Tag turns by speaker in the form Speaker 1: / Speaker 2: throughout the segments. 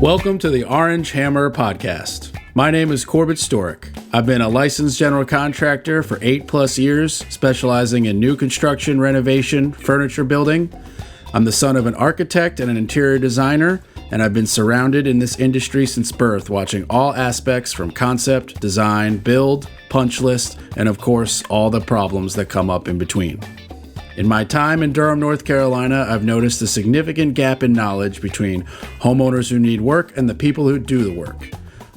Speaker 1: Welcome to the Orange Hammer Podcast. My name is Corbett Storick. I've been a licensed general contractor for 8+ years, specializing in new construction, renovation, furniture building. I'm the son of an architect and an interior designer, and I've been surrounded in this industry since birth, watching all aspects from concept, design, build, punch list, and of course, all the problems that come up in between. In my time in Durham, North Carolina, I've noticed a significant gap in knowledge between homeowners who need work and the people who do the work.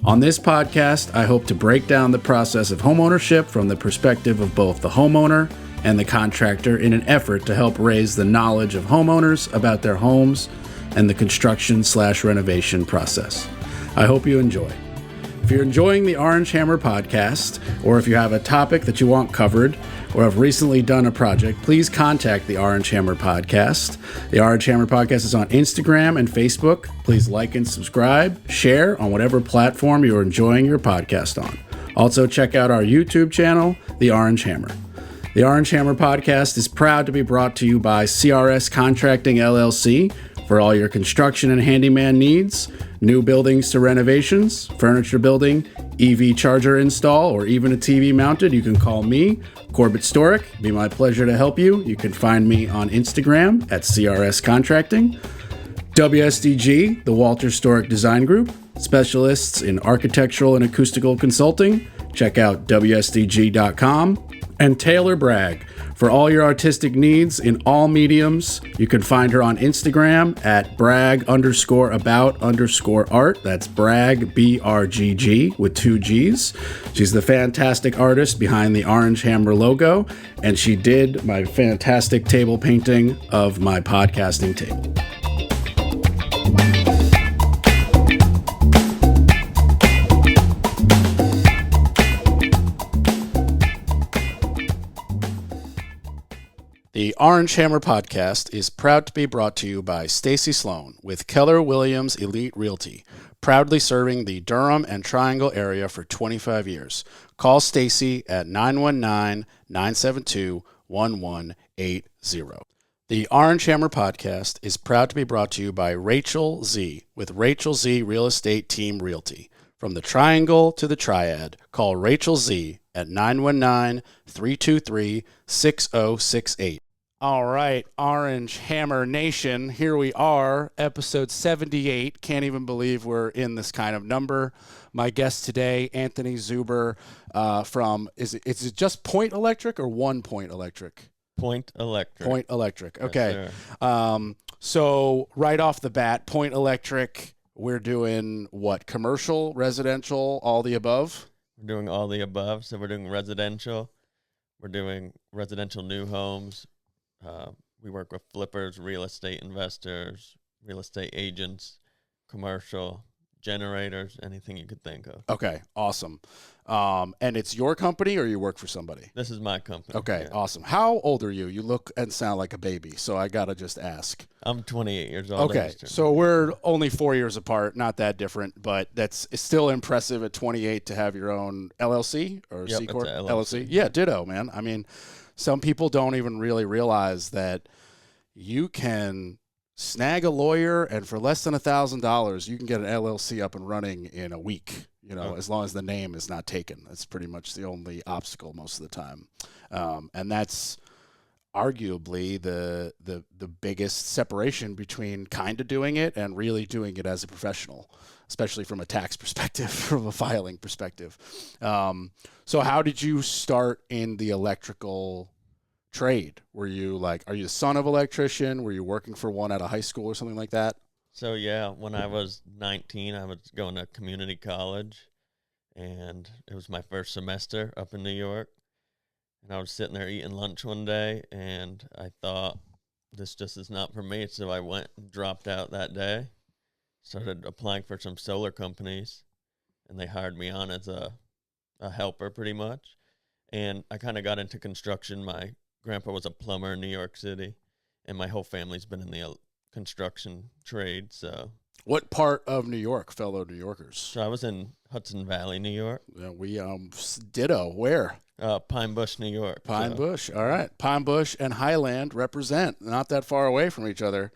Speaker 1: On this podcast, I hope to break down the process of homeownership from the perspective of both the homeowner and the contractor in an effort to help raise the knowledge of homeowners about their homes and the construction/renovation process. I hope you enjoy. If you're enjoying the Orange Hammer Podcast, or if you have a topic that you want covered, or have recently done a project, please contact the Orange Hammer Podcast. The Orange Hammer Podcast is on Instagram and Facebook. Please like and subscribe, share on whatever platform you're enjoying your podcast on. Also, check out our YouTube channel, The Orange Hammer. The Orange Hammer Podcast is proud to be brought to you by CRS Contracting, LLC, for all your construction and handyman needs, new buildings to renovations, furniture building, EV charger install, or even a TV mounted. You can call me, Corbett Storick. It'd be my pleasure to help you. You can find me on Instagram at CRS Contracting. WSDG, the Walter Storick Design Group, specialists in architectural and acoustical consulting. Check out WSDG.com. And Taylor Bragg, for all your artistic needs in all mediums. You can find her on Instagram at brag_about_art. That's brag, BRGG, with 2 G's. She's the fantastic artist behind the Orange Hammer logo, and she did my fantastic table painting of my podcasting table. The Orange Hammer Podcast is proud to be brought to you by Stacy Sloan with Keller Williams Elite Realty, proudly serving the Durham and Triangle area for 25 years. Call Stacy at 919-972-1180. The Orange Hammer Podcast is proud to be brought to you by Rachel Z with Rachel Z Real Estate Team Realty. From the Triangle to the Triad, call Rachel Z at 919-323-6068. All right, Orange Hammer Nation, here we are, episode 78. Can't even believe we're in this kind of number. My guest today, Anthony Zuber from, is it just Point Electric or One Point Electric?
Speaker 2: Point Electric.
Speaker 1: Point Electric, okay.
Speaker 2: Yes,
Speaker 1: So right off the bat, Point Electric, we're doing what, commercial, residential, all the above?
Speaker 2: We're doing all the above. So we're doing residential. We're doing residential new homes. We work with flippers, real estate investors, real estate agents, commercial, generators, anything you could think of.
Speaker 1: Okay, awesome. And it's your company or you work for somebody?
Speaker 2: This is my company.
Speaker 1: Okay,
Speaker 2: yeah.
Speaker 1: Awesome. How old are you? You look and sound like a baby, so I got to just ask.
Speaker 2: I'm 28 years old.
Speaker 1: Okay, so we're only 4 years apart, not that different, but it's still impressive at 28 to have your own LLC or
Speaker 2: Yep,
Speaker 1: C Corp?
Speaker 2: it's a LLC.
Speaker 1: Yeah, ditto, man. I mean, some people don't even really realize that you can snag a lawyer and for less than $1,000, you can get an LLC up and running in a week, as long as the name is not taken. That's pretty much the only obstacle most of the time. And that's arguably the biggest separation between kind of doing it and really doing it as a professional, especially from a tax perspective, from a filing perspective. So how did you start in the electrical trade? Were you are you the son of an electrician? Were you working for one at a high school or something like that?
Speaker 2: So yeah, when I was 19, I was going to community college, and it was my first semester up in New York. And I was sitting there eating lunch one day, and I thought, this just is not for me. So I went and dropped out that day, started applying for some solar companies, and they hired me on as a helper pretty much. And I kind of got into construction. My grandpa was a plumber in New York City, and my whole family's been in the construction trade. So,
Speaker 1: what part of New York, fellow New Yorkers?
Speaker 2: So I was in Hudson Valley, New York.
Speaker 1: Yeah, we ditto. Where?
Speaker 2: Pine Bush, New York.
Speaker 1: Pine Bush. All right. Pine Bush and Highland represent. Not that far away from each other.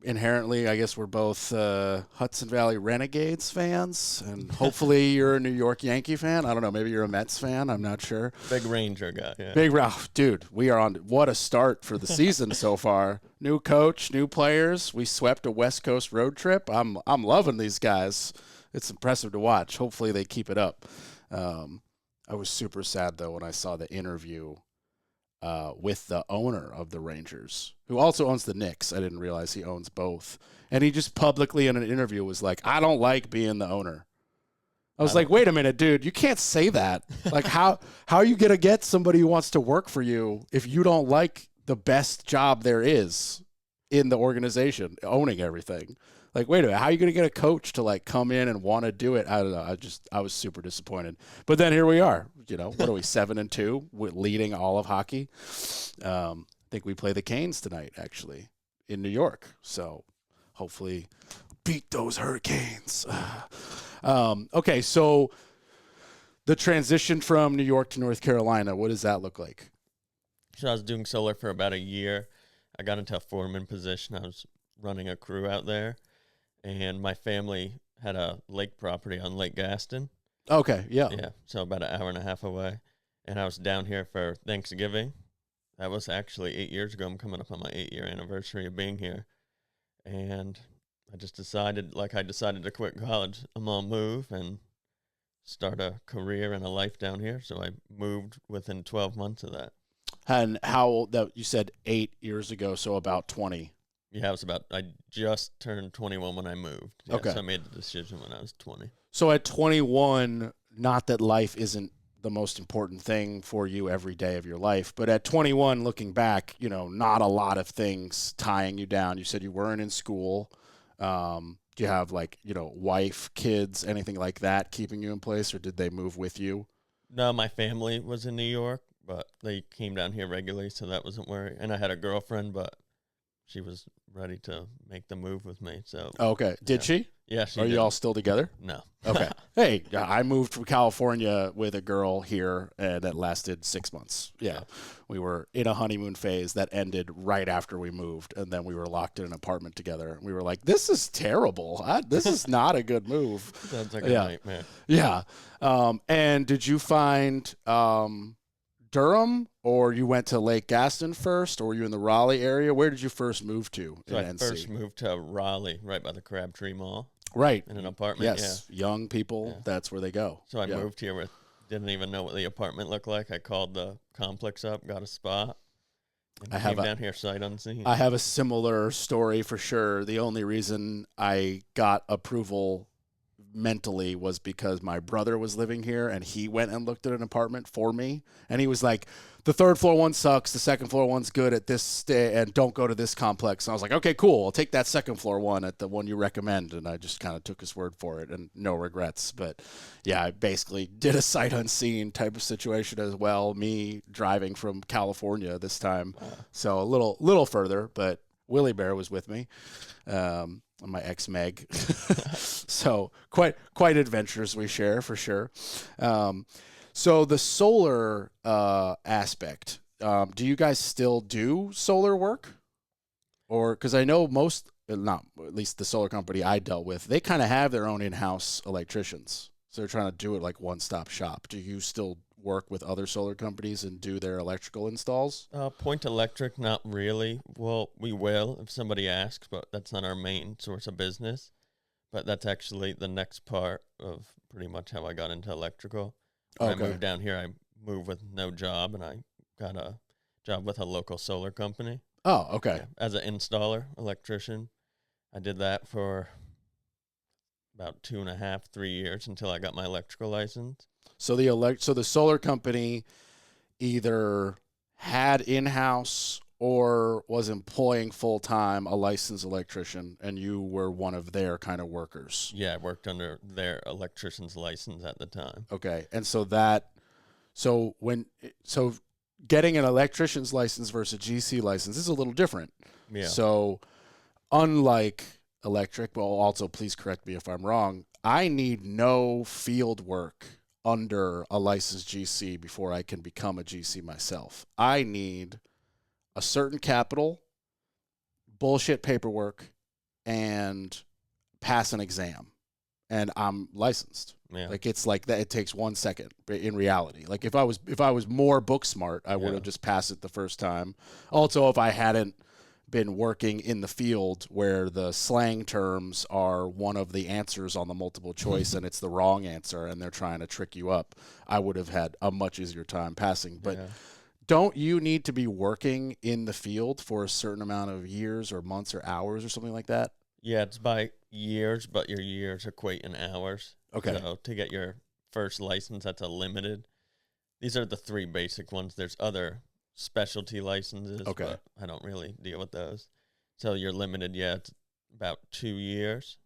Speaker 1: inherently, I guess we're both Hudson Valley Renegades fans, and hopefully you're a New York Yankee fan. I don't know. Maybe you're a Mets fan. I'm not sure.
Speaker 2: Big Ranger guy. Yeah.
Speaker 1: Big Ralph, dude. We are on. What a start for the season so far. New coach, new players. We swept a West Coast road trip. I'm loving these guys. It's impressive to watch. Hopefully they keep it up. I was super sad though when I saw the interview with the owner of the Rangers, who also owns the Knicks. I didn't realize he owns both. And he just publicly in an interview was like, I don't like being the owner. I was like, wait a minute, dude, you can't say that. Like, how are you going to get somebody who wants to work for you if you don't like the best job there is in the organization, owning everything? Like, wait a minute, how are you going to get a coach to, like, come in and want to do it? I don't know. I was super disappointed. But then here we are. You know, what are we, 7-2? We're leading all of hockey. I think we play the Canes tonight, actually, in New York. So hopefully beat those Hurricanes. Okay, so the transition from New York to North Carolina, what does that look like?
Speaker 2: So I was doing solar for about a year. I got into a foreman position. I was running a crew out there. And my family had a lake property on Lake Gaston.
Speaker 1: Okay, yeah.
Speaker 2: Yeah, so about an hour and a half away. And I was down here for Thanksgiving. That was actually 8 years ago. I'm coming up on my 8-year anniversary of being here. And I just decided, like I decided to quit college, I'm going to move and start a career and a life down here. So I moved within 12 months of that.
Speaker 1: And how old, that you said 8 years ago, so about 20.
Speaker 2: Yeah, I just turned 21 when I moved. Yeah,
Speaker 1: okay.
Speaker 2: So I made the decision when I was 20.
Speaker 1: So at 21, not that life isn't the most important thing for you every day of your life, but at 21, looking back, you know, not a lot of things tying you down. You said you weren't in school. Do you have, like, you know, wife, kids, anything like that keeping you in place, or did they move with you?
Speaker 2: No, my family was in New York, but they came down here regularly, so that wasn't where. And I had a girlfriend, but she was ready to make the move with me. So
Speaker 1: okay, did she?
Speaker 2: Yeah, she
Speaker 1: Are
Speaker 2: did.
Speaker 1: You all still together?
Speaker 2: No.
Speaker 1: Okay. Hey, I moved from California with a girl here that lasted 6 months. Yeah. We were in a honeymoon phase that ended right after we moved, and then we were locked in an apartment together. We were like, this is terrible. This is not a good move.
Speaker 2: Sounds like a nightmare.
Speaker 1: Yeah. And did you find Durham, or you went to Lake Gaston first, or were you in the Raleigh area? Where did you first move to in NC?
Speaker 2: First moved to Raleigh, right by the Crabtree Mall.
Speaker 1: Right.
Speaker 2: In an apartment.
Speaker 1: Yes. Yeah. Young people, that's where they go.
Speaker 2: So I moved here didn't even know what the apartment looked like. I called the complex up, got a spot, and came down here sight unseen.
Speaker 1: I have a similar story for sure. The only reason I got approval mentally was because my brother was living here and he went and looked at an apartment for me, and he was like, the third floor one sucks, the second floor one's good at this and don't go to this complex. And I was like, okay, cool, I'll take that second floor one at the one you recommend. And I just kind of took his word for it, and no regrets. But yeah, I basically did a sight unseen type of situation as well, me driving from California this time. So a little further, but Willie Bear was with me. My ex Meg. So quite adventures we share for sure. So the solar aspect, do you guys still do solar work? Or because I know not at least the solar company I dealt with, they kind of have their own in-house electricians. So they're trying to do it like one-stop shop. Do you still work with other solar companies and do their electrical installs?
Speaker 2: Point Electric, not really. Well, we will if somebody asks, but that's not our main source of business. But that's actually the next part of pretty much how I got into electrical. When I moved down here, I moved with no job, and I got a job with a local solar company.
Speaker 1: Oh, okay.
Speaker 2: As an installer, electrician. I did that for about 2.5, 3 years until I got my electrical license.
Speaker 1: So the solar company either had in-house or was employing full-time a licensed electrician, and you were one of their kind of workers.
Speaker 2: Yeah, I worked under their electrician's license at the time.
Speaker 1: Okay. And so getting an electrician's license versus a GC license is a little different.
Speaker 2: Yeah.
Speaker 1: So unlike electric, well, also please correct me if I'm wrong, I need no field work under a licensed GC before I can become a GC myself. I need a certain capital, bullshit paperwork,
Speaker 3: and pass an exam, and I'm licensed.
Speaker 2: Yeah.
Speaker 3: Like it's like that. It takes 1 second. In reality, like if I was more book smart, I would have just passed it the first time. Also, if I hadn't been working in the field where the slang terms are one of the answers on the multiple choice and it's the wrong answer and they're trying to trick you up, I would have had a much easier time passing. But don't you need to be working in the field for a certain amount of years or months or hours or something like that?
Speaker 2: Yeah, it's by years, but your years equate in hours.
Speaker 3: Okay.
Speaker 2: So to get your first license, that's a limited. These are the 3 basic ones. There's other specialty licenses, but I don't really deal with those. So you're limited, it's about 2 years.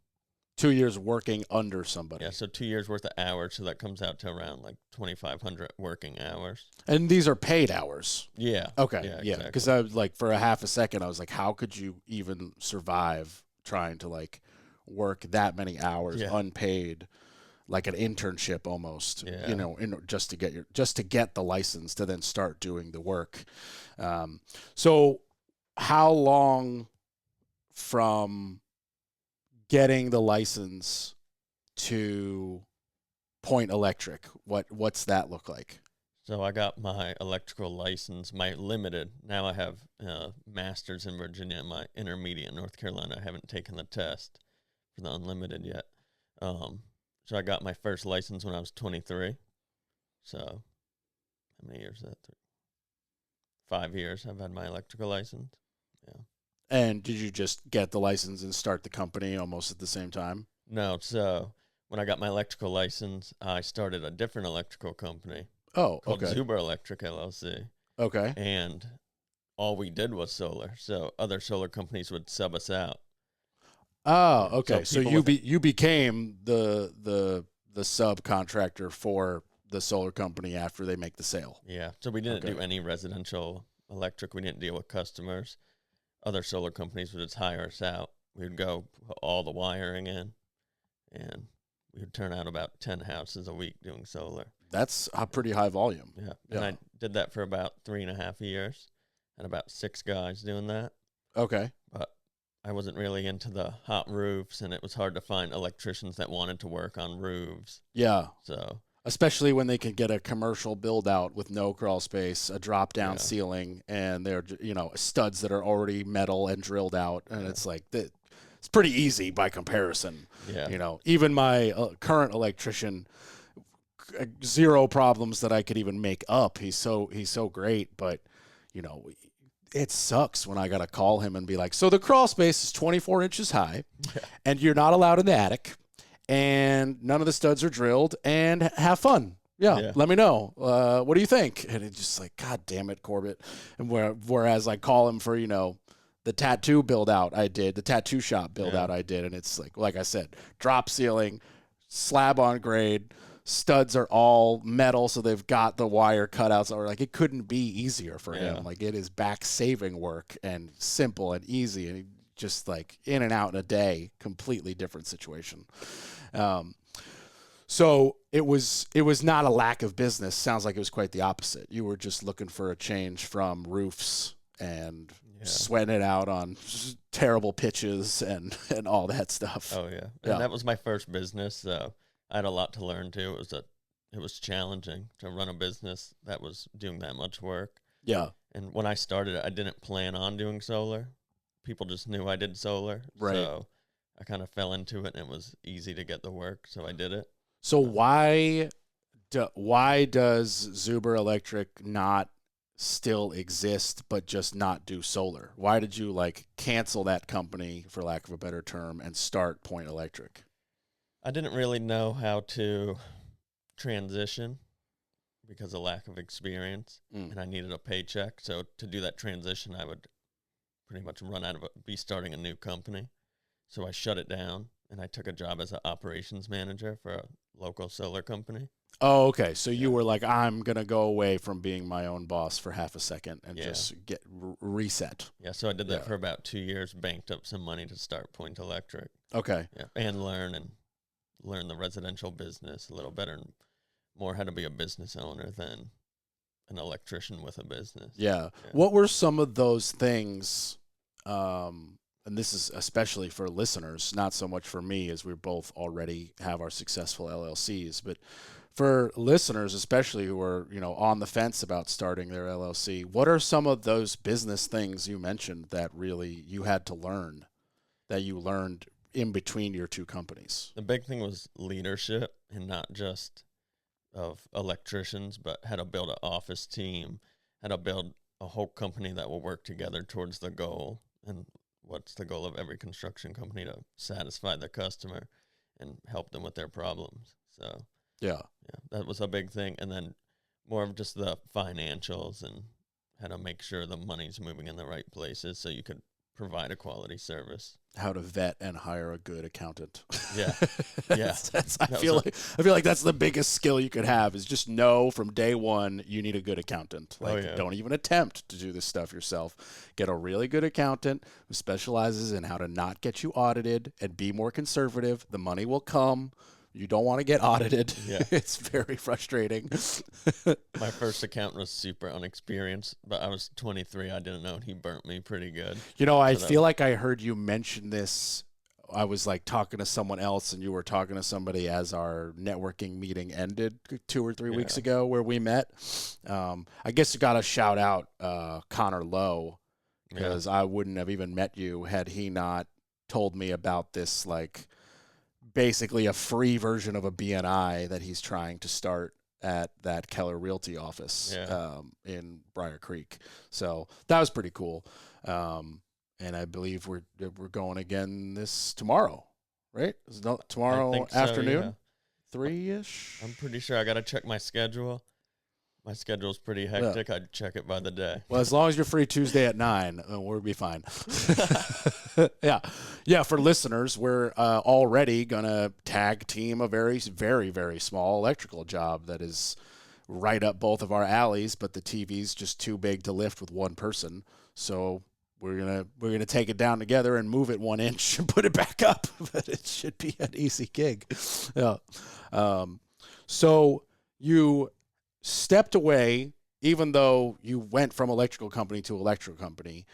Speaker 3: 2 years working under somebody.
Speaker 2: Yeah, so 2 years worth of hours, so that comes out to around like 2,500 working hours.
Speaker 3: And these are paid hours.
Speaker 2: Yeah.
Speaker 3: Okay.
Speaker 2: Yeah,
Speaker 3: Because I was like, for a half a second, I was like, how could you even survive trying to like work that many hours unpaid, like an internship almost, you know, just to get the license to then start doing the work. So how long from getting the license to Point Electric, what's that look like?
Speaker 2: So I got my electrical license, my limited. Now I have master's in Virginia and my intermediate in North Carolina. I haven't taken the test for the unlimited yet. So I got my first license when I was 23. So how many years is that? 5 years I've had my electrical license. Yeah.
Speaker 3: And did you just get the license and start the company almost at the same time?
Speaker 2: No. So when I got my electrical license, I started a different electrical company.
Speaker 3: Oh,
Speaker 2: called
Speaker 3: okay.
Speaker 2: Zuber Electric LLC.
Speaker 3: Okay.
Speaker 2: And all we did was solar. So other solar companies would sub us out.
Speaker 3: Oh, okay. So you
Speaker 2: you
Speaker 3: became the subcontractor for the solar company after they make the sale.
Speaker 2: Yeah. So we didn't do any residential electric. We didn't deal with customers. Other solar companies would just hire us out. We would go put all the wiring in, and we would turn out about 10 houses a week doing solar.
Speaker 3: That's a pretty high volume.
Speaker 2: Yeah. And I did that for about 3.5 years. Had about 6 guys doing that.
Speaker 3: Okay.
Speaker 2: But I wasn't really into the hot roofs, and it was hard to find electricians that wanted to work on roofs.
Speaker 3: Yeah.
Speaker 2: So
Speaker 3: especially when they can get a commercial build out with no crawl space, a drop down ceiling, and they're, you know, studs that are already metal and drilled out. And it's like, it's pretty easy by comparison.
Speaker 2: Yeah.
Speaker 3: You know, even my current electrician, 0 problems that I could even make up. He's so great, but you know, it sucks when I got to call him and be like, so the crawl space is 24 inches high and you're not allowed in the attic and none of the studs are drilled, and have fun. Yeah. Let me know. What do you think? And it's just like, God damn it, Corbett. And whereas I call him for, you know, the tattoo build out I did, the tattoo shop build out I did. And it's like I said, drop ceiling, slab on grade, studs are all metal, so they've got the wire cutouts. Or like, it couldn't be easier for him. Like, it is back saving work and simple and easy, and just like in and out in a day, completely different situation. So it was not a lack of business. Sounds like it was quite the opposite. You were just looking for a change from roofs and sweating it out on terrible pitches and all that stuff.
Speaker 2: Oh yeah. And that was my first business, so I had a lot to learn too. It was challenging to run a business that was doing that much work.
Speaker 3: Yeah.
Speaker 2: And when I started, I didn't plan on doing solar. People just knew I did solar.
Speaker 3: Right.
Speaker 2: So I kind of fell into it, and it was easy to get the work, so I did it.
Speaker 3: So why does Zuber Electric not still exist but just not do solar? Why did you like cancel that company, for lack of a better term, and start Point Electric?
Speaker 2: I didn't really know how to transition because of lack of experience, and I needed a paycheck. So to do that transition, I would pretty much be starting a new company. So I shut it down, and I took a job as an operations manager for a local solar company.
Speaker 3: Oh, okay. So you were like, I'm going to go away from being my own boss for half a second and just get reset.
Speaker 2: Yeah, so I did that for about 2 years, banked up some money to start Point Electric.
Speaker 3: Okay.
Speaker 2: Yeah, and learn the residential business a little better, and more how to be a business owner than an electrician with a business.
Speaker 3: Yeah. What were some of those things and this is especially for listeners, not so much for me, as we both already have our successful LLCs, but for listeners, especially who are, on the fence about starting their LLC, what are some of those business things you mentioned that really you had to learn, that you learned in between your two companies?
Speaker 2: The big thing was leadership, and not just of electricians, but how to build an office team, how to build a whole company that will work together towards the goal. And what's the goal of every construction company? To satisfy the customer and help them with their problems. So
Speaker 3: Yeah,
Speaker 2: that was a big thing. And then more of just the financials and how to make sure the money's moving in the right places so you could provide a quality service.
Speaker 3: how to vet and hire a good accountant.
Speaker 2: Yeah. Yeah.
Speaker 3: I feel like that's the biggest skill you could have, is just know from day one you need a good accountant. Like, don't even attempt to do this stuff yourself. Get a really good accountant who specializes in how to not get you audited, and be more conservative. The money will come. You don't want to get audited.
Speaker 2: Yeah.
Speaker 3: It's very frustrating.
Speaker 2: My first accountant was super unexperienced, but I was 23. I didn't know, and he burnt me pretty good.
Speaker 3: I feel like I heard you mention this. I was like talking to someone else, and you were talking to somebody as our networking meeting ended 2 or 3 weeks ago, where we met. I guess you got to shout out Connor Lowe, because I wouldn't have even met you had he not told me about this, like, basically a free version of a BNI that he's trying to start at that Keller Realty office in Briar Creek. So that was pretty cool. And I believe we're going again tomorrow, right? Tomorrow afternoon, 3-ish.
Speaker 2: I'm pretty sure. I got to check my schedule. My schedule's pretty hectic. I'd check it by the day.
Speaker 3: Well, as long as you're free Tuesday at 9, we'll be fine. Yeah. For listeners, we're already gonna tag team a very, very, very small electrical job that is right up both of our alleys, but the TV's just too big to lift with one person. So we're gonna take it down together and move it 1 inch and put it back up. But it should be an easy gig. Yeah. So you stepped away, even though you went from electrical company to electrical company.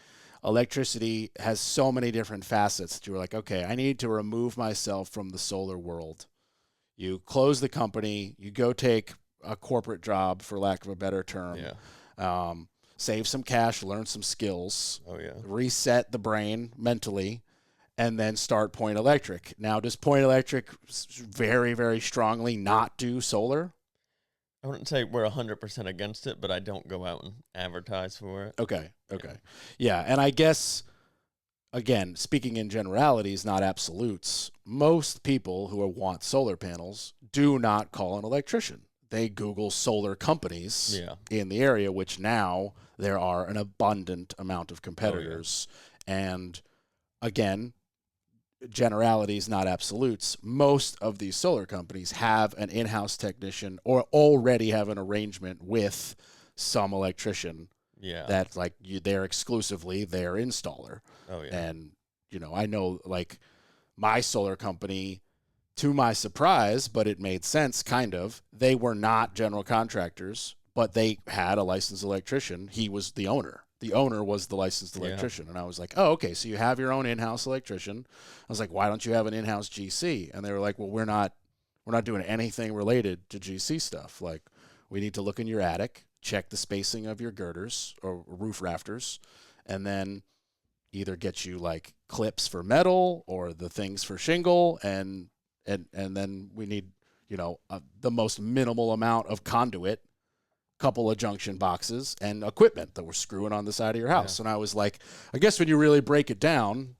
Speaker 3: Electricity has so many different facets that you were like, okay, I need to remove myself from the solar world. You close the company, you go take a corporate job, for lack of a better term. Save some cash, learn some skills, reset the brain mentally, and then start Point Electric. Now, does Point Electric very, very strongly not do solar?
Speaker 2: I wouldn't say we're 100% against it, but I don't go out and advertise for it.
Speaker 3: Okay. Yeah, and I guess, again, speaking in generalities, not absolutes, most people who want solar panels do not call an electrician. They Google solar companies in the area, which now there are an abundant amount of competitors. And, again, generalities, not absolutes. Most of these solar companies have an in-house technician or already have an arrangement with some electrician that's like they're exclusively their installer. And, I know, like, my solar company, to my surprise, but it made sense, kind of, they were not general contractors, but they had a licensed electrician. He was the owner. The owner was the licensed electrician. And I was like, oh, okay, so you have your own in-house electrician. I was like, why don't you have an in-house GC? And they were like, well, we're not doing anything related to GC stuff. Like, we need to look in your attic, check the spacing of your girders or roof rafters, and then either get you, like, clips for metal or the things for shingle, and then we need, the most minimal amount of conduit, couple of junction boxes, and equipment that we're screwing on the side of your house. And I was like, I guess when you really break it down,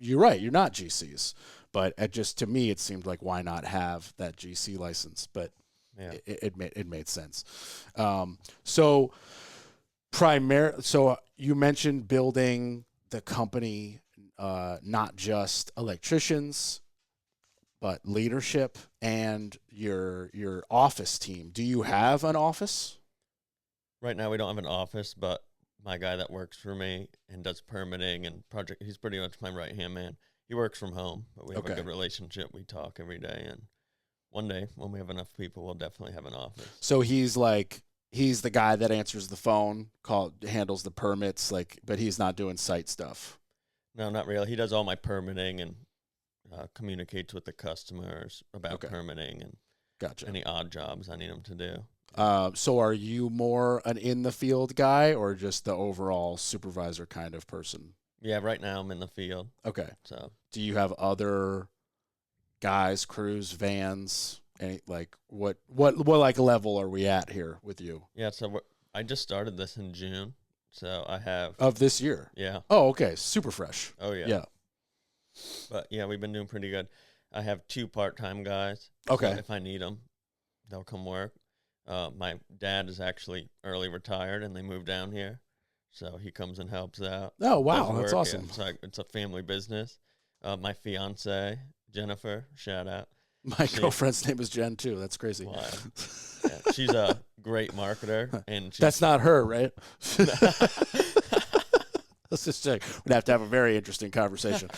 Speaker 3: you're right, you're not GCs. But to me, it seemed like, why not have that GC license? But it made sense. So you mentioned building the company, not just electricians, but leadership and your office team. Do you have an office?
Speaker 2: Right now we don't have an office, but my guy that works for me and does permitting and project, he's pretty much my right-hand man. He works from home, but we have a good relationship. We talk every day, and one day when we have enough people, we'll definitely have an office.
Speaker 3: So he's the guy that answers the phone, handles the permits, but he's not doing site stuff.
Speaker 2: No, not really. He does all my permitting and communicates with the customers about
Speaker 3: Okay.
Speaker 2: permitting and
Speaker 3: Gotcha.
Speaker 2: any odd jobs I need him to do.
Speaker 3: So are you more an in the field guy or just the overall supervisor kind of person?
Speaker 2: Yeah, right now I'm in the field.
Speaker 3: Okay.
Speaker 2: So
Speaker 3: Do you have other guys, crews, vans? Any like what like level are we at here with you
Speaker 2: yeah, I just started this in June. So I have
Speaker 3: of this year?
Speaker 2: yeah.
Speaker 3: Oh, okay, super fresh.
Speaker 2: Oh yeah.
Speaker 3: Yeah.
Speaker 2: But yeah, we've been doing pretty good. I have 2 part-time guys.
Speaker 3: Okay.
Speaker 2: So if I need them, they'll come work. My dad is actually early retired, and they moved down here, so he comes and helps out.
Speaker 3: Oh wow,
Speaker 2: Does
Speaker 3: that's
Speaker 2: work.
Speaker 3: awesome.
Speaker 2: Yeah, it's a family business. My fiance Jennifer, shout out.
Speaker 3: My girlfriend's name is Jen too. That's crazy.
Speaker 2: Wow. Yeah, she's a great marketer, and
Speaker 3: That's not her, right? Let's just check. We'd have to have a very interesting conversation.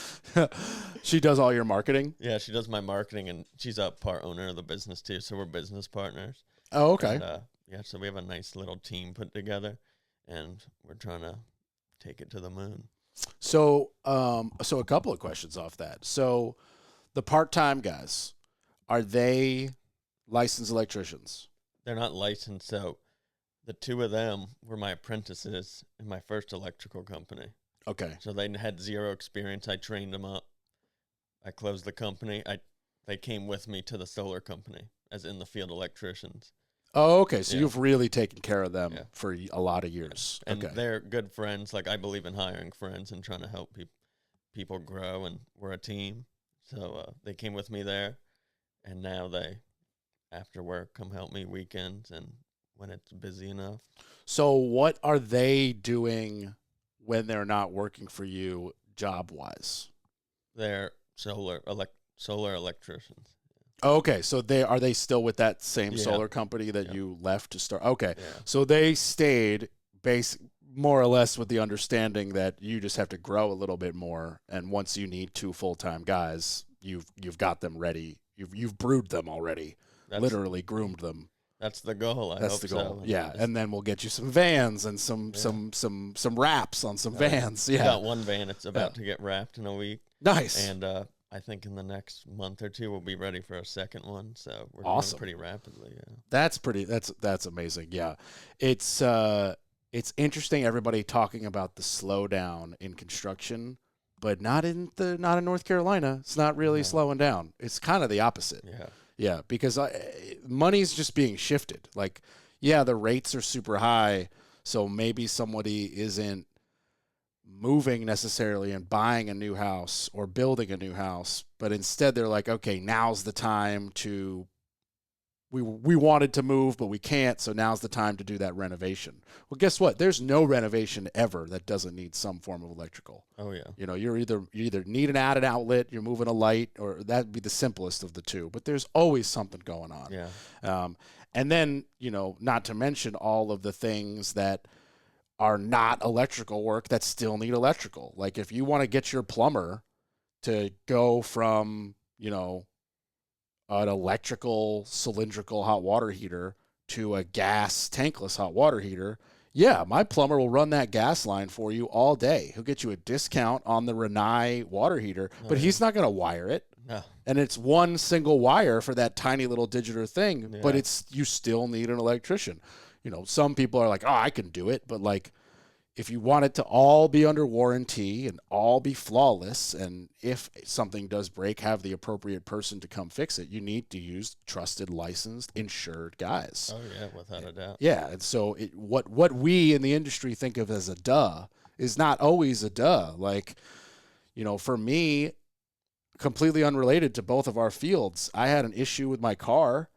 Speaker 3: She does all your marketing?
Speaker 2: Yeah, she does my marketing, and she's a part owner of the business too, so we're business partners.
Speaker 3: Oh, okay.
Speaker 2: And, yeah, so we have a nice little team put together, and we're trying to take it to the moon.
Speaker 3: So, so a couple of questions off that. So, the part-time guys, are they licensed electricians?
Speaker 2: They're not licensed, so the 2 of them were my apprentices in my first electrical company.
Speaker 3: Okay.
Speaker 2: So they had 0 experience. I trained them up. I closed the company. They came with me to the solar company as in the field electricians.
Speaker 3: Oh, okay. So
Speaker 2: Yeah.
Speaker 3: you've really taken care of them
Speaker 2: Yeah.
Speaker 3: for a lot of years.
Speaker 2: And
Speaker 3: Okay.
Speaker 2: they're good friends. Like, I believe in hiring friends and trying to help people grow, and we're a team. So they came with me there, and now they, after work, come help me weekends and when it's busy enough.
Speaker 3: So what are they doing when they're not working for you job-wise?
Speaker 2: They're solar electricians.
Speaker 3: Okay, so are they still with that same
Speaker 2: Yeah.
Speaker 3: solar company that
Speaker 2: Yeah.
Speaker 3: you left to start? Okay,
Speaker 2: Yeah.
Speaker 3: so they stayed more or less with the understanding that you just have to grow a little bit more, and once you need 2 full-time guys, you've got them ready. You've brewed them already, literally groomed them.
Speaker 2: That's the goal.
Speaker 3: That's the goal. Yeah, and then we'll get you some vans and some wraps on some vans.
Speaker 2: We
Speaker 3: Yeah,
Speaker 2: got 1 van. It's about to get wrapped in a week.
Speaker 3: nice.
Speaker 2: And I think in the next month or 2 we'll be ready for a second one. So we're
Speaker 3: Awesome.
Speaker 2: doing pretty rapidly. Yeah.
Speaker 3: That's amazing. Yeah, it's interesting. Everybody talking about the slowdown in construction, but not in North Carolina. It's not really slowing down. It's kind of the opposite.
Speaker 2: Yeah.
Speaker 3: Yeah, because money's just being shifted. Like, yeah, the rates are super high, so maybe somebody isn't moving necessarily and buying a new house or building a new house, but instead they're like, okay, now's the time to. We wanted to move, but we can't, so now's the time to do that renovation. Well, guess what? There's no renovation ever that doesn't need some form of electrical.
Speaker 2: Oh yeah.
Speaker 3: You know, you either need an added outlet, you're moving a light, or that'd be the simplest of the two. But there's always something going on.
Speaker 2: Yeah.
Speaker 3: And then, you know, not to mention all of the things that are not electrical work that still need electrical. Like if you want to get your plumber to go from, you know, an electrical cylindrical hot water heater to a gas tankless hot water heater, yeah, my plumber will run that gas line for you all day. He'll get you a discount on the Rinnai water heater, but he's not going to wire it.
Speaker 2: No.
Speaker 3: And it's one single wire for that tiny little digital thing,
Speaker 2: Yeah.
Speaker 3: but you still need an electrician. You know, some people are like, oh, I can do it. But like, if you want it to all be under warranty and all be flawless, and if something does break, have the appropriate person to come fix it, you need to use trusted, licensed, insured guys.
Speaker 2: Oh yeah, without a doubt.
Speaker 3: Yeah, and so what we in the industry think of as a duh is not always a duh. Like, you know, for me, completely unrelated to both of our fields, I had an issue with my car.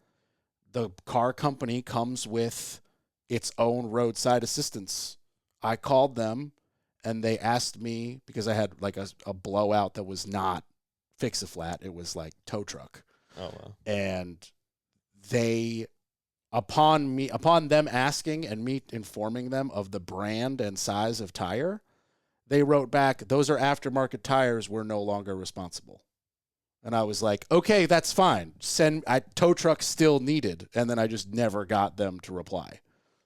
Speaker 3: The car company comes with its own roadside assistance. I called them and they asked me, because I had like a blowout that was not fix-a-flat, it was like tow truck.
Speaker 2: Oh wow.
Speaker 3: And they, upon them asking and me informing them of the brand and size of tire, they wrote back, those are aftermarket tires, we're no longer responsible. And I was like, okay, that's fine. Tow truck still needed. And then I just never got them to reply.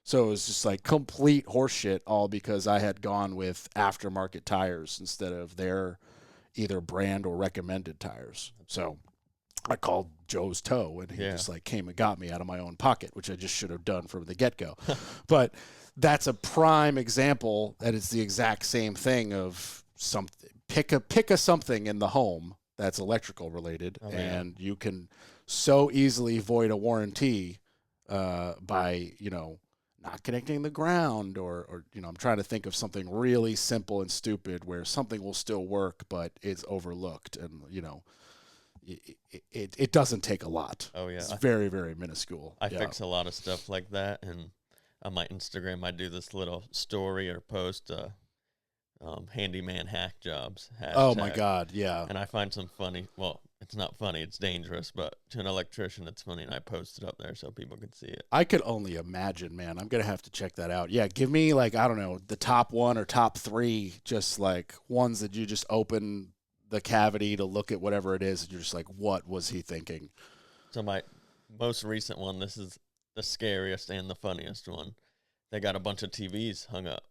Speaker 3: So it was just like complete horseshit, all because I had gone with aftermarket tires instead of their either brand or recommended tires. So I called Joe's Tow, and he just like came and got me out of my own pocket, which I just should have done from the get-go. But that's a prime example that it's the exact same thing of something. Pick a something in the home that's electrical related, and you can so easily void a warranty by, you know, not connecting the ground or, you know, I'm trying to think of something really simple and stupid where something will still work, but it's overlooked. And, you know, it doesn't take a lot.
Speaker 2: Oh, yeah.
Speaker 3: It's very, very minuscule.
Speaker 2: I fix a lot of stuff like that. And on my Instagram, I do this little story or post, handyman hack jobs. #.
Speaker 3: Oh, my God. Yeah.
Speaker 2: And I find some funny, well, it's not funny, it's dangerous, but to an electrician, it's funny, and I post it up there so people can see it.
Speaker 3: I could only imagine, man. I'm going to have to check that out. Yeah, give me, like, I don't know, the top one or top three, just, like, ones that you just open the cavity to look at whatever it is, and you're just like, what was he thinking?
Speaker 2: So my most recent one, this is the scariest and the funniest one. They got a bunch of TVs hung up.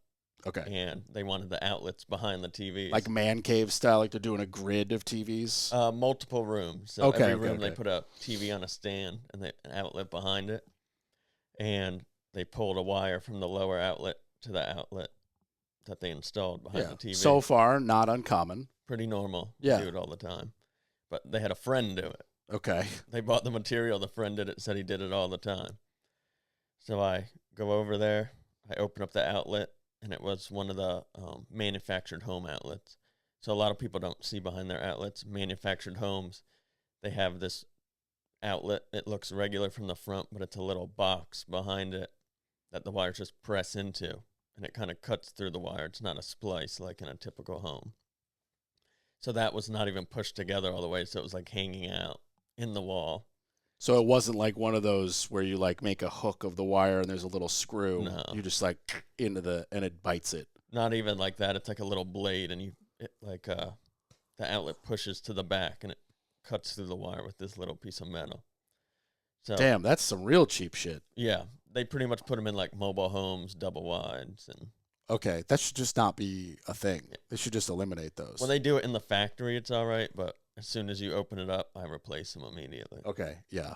Speaker 3: Okay.
Speaker 2: And they wanted the outlets behind the TVs.
Speaker 3: Like man cave style, like they're doing a grid of TVs?
Speaker 2: Multiple rooms. So every room they put a TV on a stand and an outlet behind it. And they pulled a wire from the lower outlet to the outlet that they installed behind the TV.
Speaker 3: So far, not uncommon.
Speaker 2: Pretty normal.
Speaker 3: Yeah.
Speaker 2: They do it all the time. But they had a friend do it.
Speaker 3: Okay.
Speaker 2: They bought the material. The friend did it, said he did it all the time. So I go over there. I open up the outlet. And it was one of the manufactured home outlets. So a lot of people don't see behind their outlets. Manufactured homes, they have this outlet. It looks regular from the front, but it's a little box behind it that the wires just press into. And it kind of cuts through the wire. It's not a splice like in a typical home. So that was not even pushed together all the way. So it was like hanging out in the wall.
Speaker 3: So it wasn't like one of those where you like make a hook of the wire and there's a little screw.
Speaker 2: No.
Speaker 3: You just like and it bites it.
Speaker 2: Not even like that. It's like a little blade, and the outlet pushes to the back and it cuts through the wire with this little piece of metal. So
Speaker 3: damn, that's some real cheap shit.
Speaker 2: Yeah, they pretty much put them in like mobile homes, double wides, and
Speaker 3: okay, that should just not be a thing. They should just eliminate those.
Speaker 2: When they do it in the factory, it's all right, but as soon as you open it up, I replace them immediately.
Speaker 3: Okay, yeah.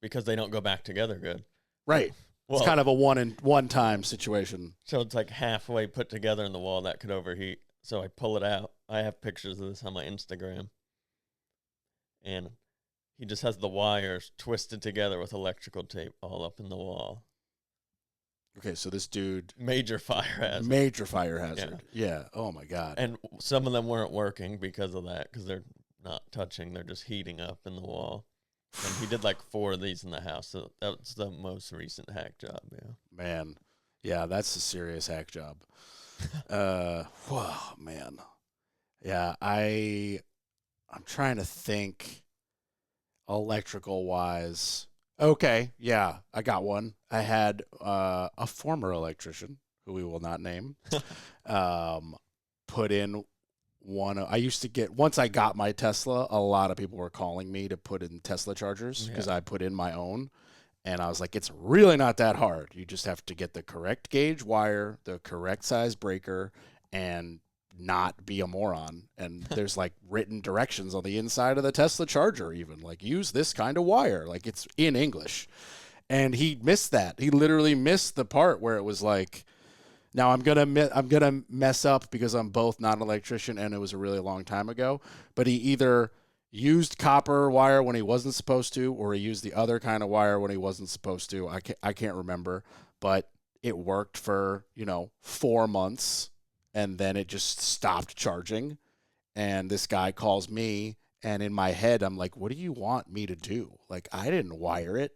Speaker 2: Because they don't go back together good.
Speaker 3: Right. Well, it's kind of a one-time situation.
Speaker 2: So it's like halfway put together in the wall that could overheat. So I pull it out. I have pictures of this on my Instagram. And he just has the wires twisted together with electrical tape all up in the wall.
Speaker 3: Okay, so this dude...
Speaker 2: Major fire hazard.
Speaker 3: Major fire hazard. Yeah. Oh, my God.
Speaker 2: And some of them weren't working because of that, because they're not touching. They're just heating up in the wall. And he did like 4 of these in the house. So that's the most recent hack job, yeah.
Speaker 3: Man. Yeah, that's a serious hack job. Whoa, man. Yeah, I'm trying to think electrical-wise. Okay, yeah, I got one. I had a former electrician, who we will not name, put in one. I used to get, once I got my Tesla, a lot of people were calling me to put in Tesla chargers because I put in my own. And I was like, it's really not that hard. You just have to get the correct gauge wire, the correct size breaker, and not be a moron. And there's like written directions on the inside of the Tesla charger even. Like, use this kind of wire. Like, it's in English. And he missed that. He literally missed the part where it was like, now I'm gonna mess up because I'm both not an electrician and it was a really long time ago. But he either used copper wire when he wasn't supposed to, or he used the other kind of wire when he wasn't supposed to. I can't remember, but it worked for 4 months, and then it just stopped charging. And this guy calls me, and in my head I'm like, what do you want me to do? Like, I didn't wire it.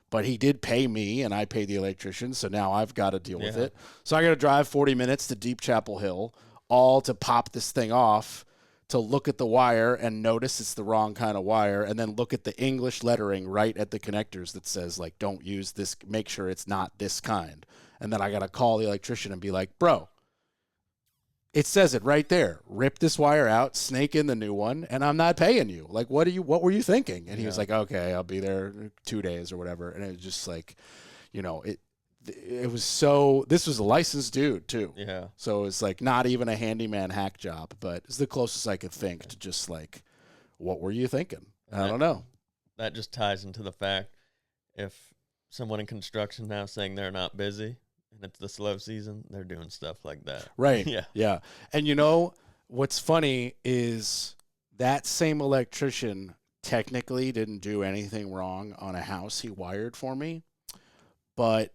Speaker 3: But he did pay me, and I paid the electrician, so now I've got to deal with it. So I got to drive 40 minutes to Deep Chapel Hill, all to pop this thing off, to look at the wire and notice it's the wrong kind of wire, and then look at the English lettering right at the connectors that says, like, don't use this, make sure it's not this kind. And then I got to call the electrician and be like, bro, it says it right there. Rip this wire out, snake in the new one, and I'm not paying you. Like, what were you thinking? And he was like, okay, I'll be there 2 days or whatever. And it was just like, It was this was a licensed dude too.
Speaker 2: Yeah.
Speaker 3: So it's like not even a handyman hack job, but it's the closest I could think to just like, what were you thinking? I don't know.
Speaker 2: That just ties into the fact if someone in construction now saying they're not busy and it's the slow season, they're doing stuff like that.
Speaker 3: Right.
Speaker 2: Yeah.
Speaker 3: Yeah. And what's funny is that same electrician technically didn't do anything wrong on a house he wired for me. But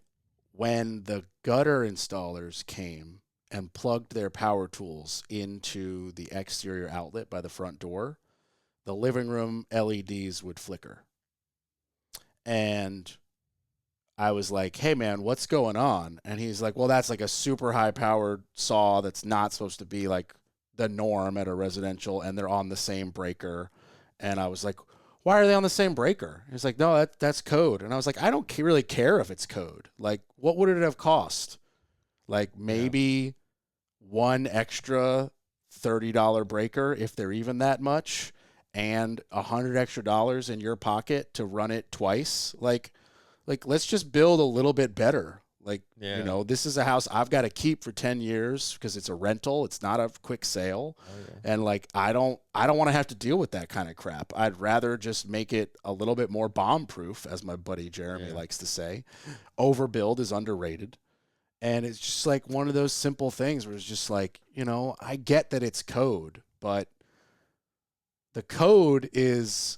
Speaker 3: when the gutter installers came and plugged their power tools into the exterior outlet by the front door, the living room LEDs would flicker. And I was like, hey, man, what's going on? And he's like, well, that's like a super high-powered saw that's not supposed to be like the norm at a residential, and they're on the same breaker. And I was like, why are they on the same breaker? He's like, no, that's code. And I was like, I don't really care if it's code. Like, what would it have cost? Like, maybe one extra $30 breaker, if they're even that much, and $100 extra in your pocket to run it twice. Like let's just build a little bit better. Like, this is a house I've got to keep for 10 years because it's a rental. It's not a quick sale. Oh, yeah. And like, I don't want to have to deal with that kind of crap. I'd rather just make it a little bit more bomb proof, as my buddy Jeremy likes to say. Overbuild is underrated. And it's just like one of those simple things where it's just like, I get that it's code, but the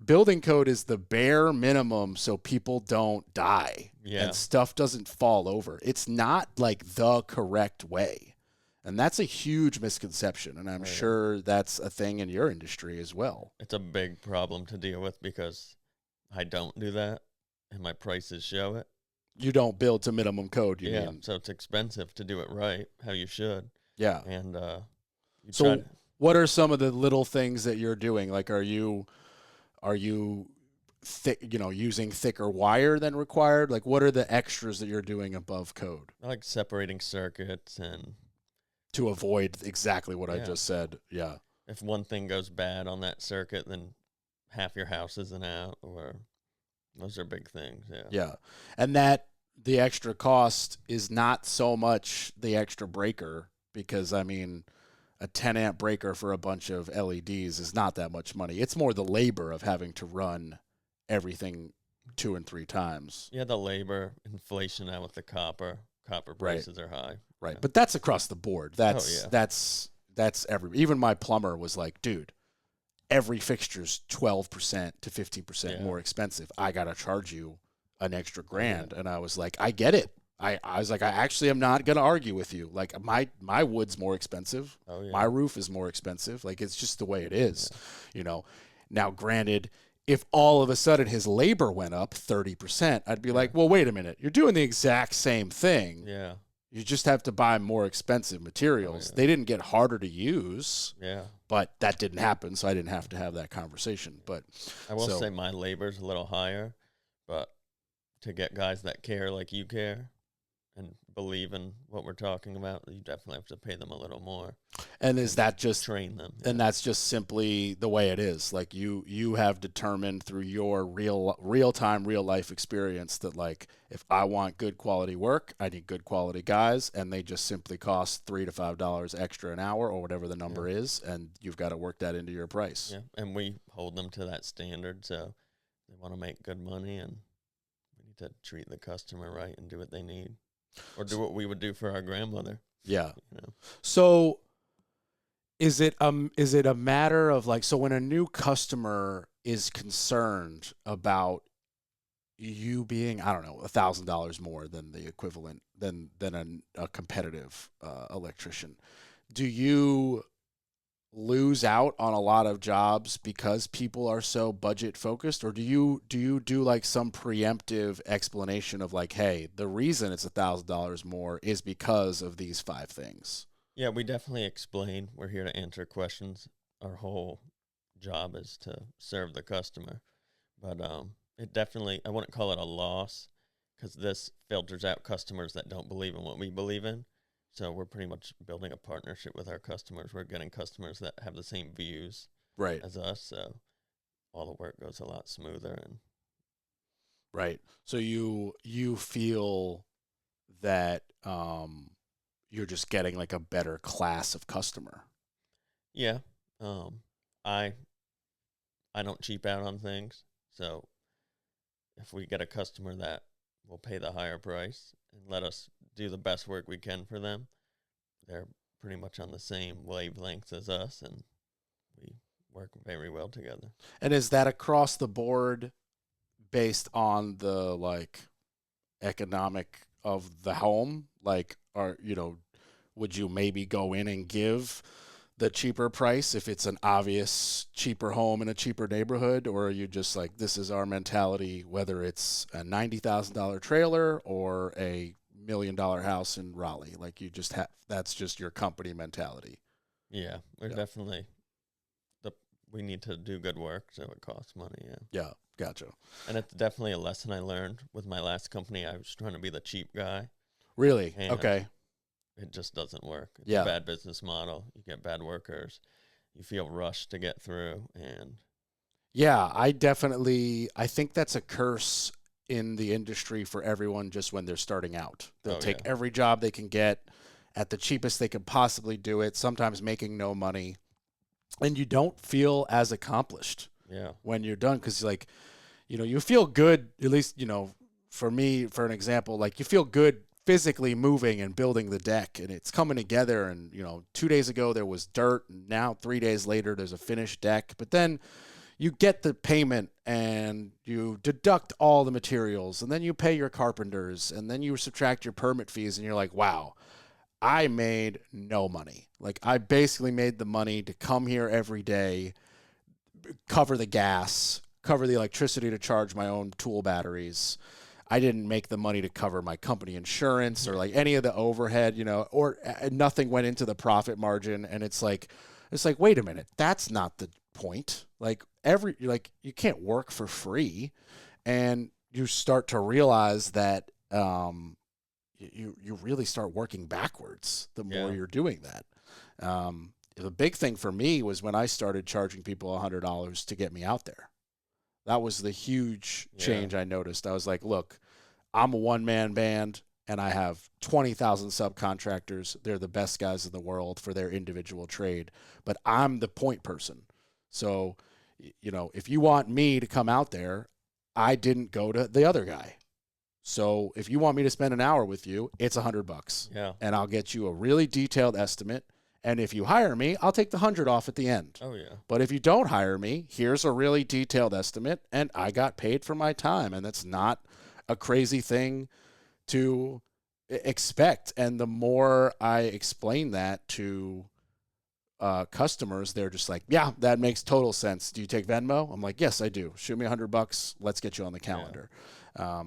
Speaker 3: building code is the bare minimum so people don't die and stuff doesn't fall over. It's not like the correct way. And that's a huge misconception. And I'm sure that's a thing in your industry as well.
Speaker 2: It's a big problem to deal with because I don't do that and my prices show it.
Speaker 3: You don't build to minimum code, you mean?
Speaker 2: So it's expensive to do it right, how you should.
Speaker 3: Yeah.
Speaker 2: And
Speaker 3: what are some of the little things that you're doing? Like, are you using thicker wire than required? Like, what are the extras that you're doing above code?
Speaker 2: I like separating circuits and
Speaker 3: to avoid exactly what I just said. Yeah.
Speaker 2: If one thing goes bad on that circuit, then half your house isn't out, or those are big things. Yeah. Yeah.
Speaker 3: And that the extra cost is not so much the extra breaker, because I mean, a 10 amp breaker for a bunch of LEDs is not that much money. It's more the labor of having to run everything 2 and 3 times.
Speaker 2: Yeah, the labor, inflation now with the copper prices are high.
Speaker 3: Right. Yeah. But that's across the board. That's even my plumber was like, dude, every fixture's 12% to 15% more expensive. I got to charge you an extra $1,000. And I was like, I get it. I was like, I actually am not going to argue with you. Like, my wood's more expensive. Oh, yeah. My roof is more expensive. Like, it's just the way it is, Now, granted, if all of a sudden his labor went up 30%, I'd be like, well, wait a minute. You're doing the exact same thing.
Speaker 2: Yeah.
Speaker 3: You just have to buy more expensive materials. They didn't get harder to use.
Speaker 2: Yeah.
Speaker 3: But that didn't happen, so I didn't have to have that conversation. But
Speaker 2: I will say my labor's a little higher, but to get guys that care like you care and believe in what we're talking about, you definitely have to pay them a little more.
Speaker 3: And is that just
Speaker 2: train them?
Speaker 3: And that's just simply the way it is. Like you have determined through your real-time, real-life experience that, like, if I want good quality work, I need good quality guys, and they just simply cost $3 to $5 extra an hour or whatever the number is, and you've got to work that into your price.
Speaker 2: Yeah, and we hold them to that standard, so they want to make good money, and we need to treat the customer right and do what they need. Or do what we would do for our grandmother.
Speaker 3: Yeah. So is it a matter of, like, so when a new customer is concerned about you being, I don't know, $1,000 more than the equivalent than a competitive electrician, do you lose out on a lot of jobs because people are so budget focused, or do you do like some preemptive explanation of, like, hey, the reason it's $1,000 more is because of these 5 things?
Speaker 2: Yeah, we definitely explain. We're here to answer questions. Our whole job is to serve the customer, but it definitely, I wouldn't call it a loss, because this filters out customers that don't believe in what we believe in. So we're pretty much building a partnership with our customers. We're getting customers that have the same views as us. So all the work goes a lot smoother. And
Speaker 3: Right. So you feel that you're just getting like a better class of customer.
Speaker 2: Yeah. I don't cheap out on things. So if we get a customer that will pay the higher price and let us do the best work we can for them, they're pretty much on the same wavelength as us, and we work very well together.
Speaker 3: And is that across the board based on the like economic of the home? Like, would you maybe go in and give the cheaper price if it's an obvious cheaper home in a cheaper neighborhood, or are you just like, this is our mentality, whether it's a $90,000 trailer or a $1 million house in Raleigh? Like, you just have, that's just your company mentality.
Speaker 2: Yeah, we're definitely we need to do good work, so it costs money.
Speaker 3: Yeah, gotcha.
Speaker 2: And it's definitely a lesson I learned with my last company. I was trying to be the cheap guy.
Speaker 3: Really?
Speaker 2: And
Speaker 3: okay.
Speaker 2: It just doesn't work. It's a bad business model. You get bad workers. You feel rushed to get through. And
Speaker 3: yeah, I think that's a curse in the industry for everyone just when they're starting out. They'll take every job they can get at the cheapest they could possibly do it, sometimes making no money. And you don't feel as accomplished when you're done, because like, you feel good, at least, for me, for an example, like you feel good physically moving and building the deck, and it's coming together. And 2 days ago there was dirt, and now 3 days later there's a finished deck. But then you get the payment and you deduct all the materials, and then you pay your carpenters, and then you subtract your permit fees, and you're like, wow, I made no money. Like, I basically made the money to come here every day, cover the gas, cover the electricity to charge my own tool batteries. I didn't make the money to cover my company insurance or like any of the overhead, or nothing went into the profit margin. And it's like, wait a minute, that's not the point. Like, you can't work for free. And you start to realize that, you really start working backwards the more you're doing that. The big thing for me was when I started charging people $100 to get me out there. That was the huge change I noticed. I was like, look, I'm a one-man band, and I have 20,000 subcontractors. They're the best guys in the world for their individual trade, but I'm the point person. So, if you want me to come out there, I didn't go to the other guy. So if you want me to spend an hour with you, it's $100.
Speaker 2: Yeah.
Speaker 3: And I'll get you a really detailed estimate. And if you hire me, I'll take the 100 off at the end.
Speaker 2: Oh yeah.
Speaker 3: But if you don't hire me, here's a really detailed estimate, and I got paid for my time. And that's not a crazy thing to expect. And the more I explain that to customers, they're just like, yeah, that makes total sense. Do you take Venmo? I'm like, yes, I do. Shoot me $100. Let's get you on the calendar. Yeah.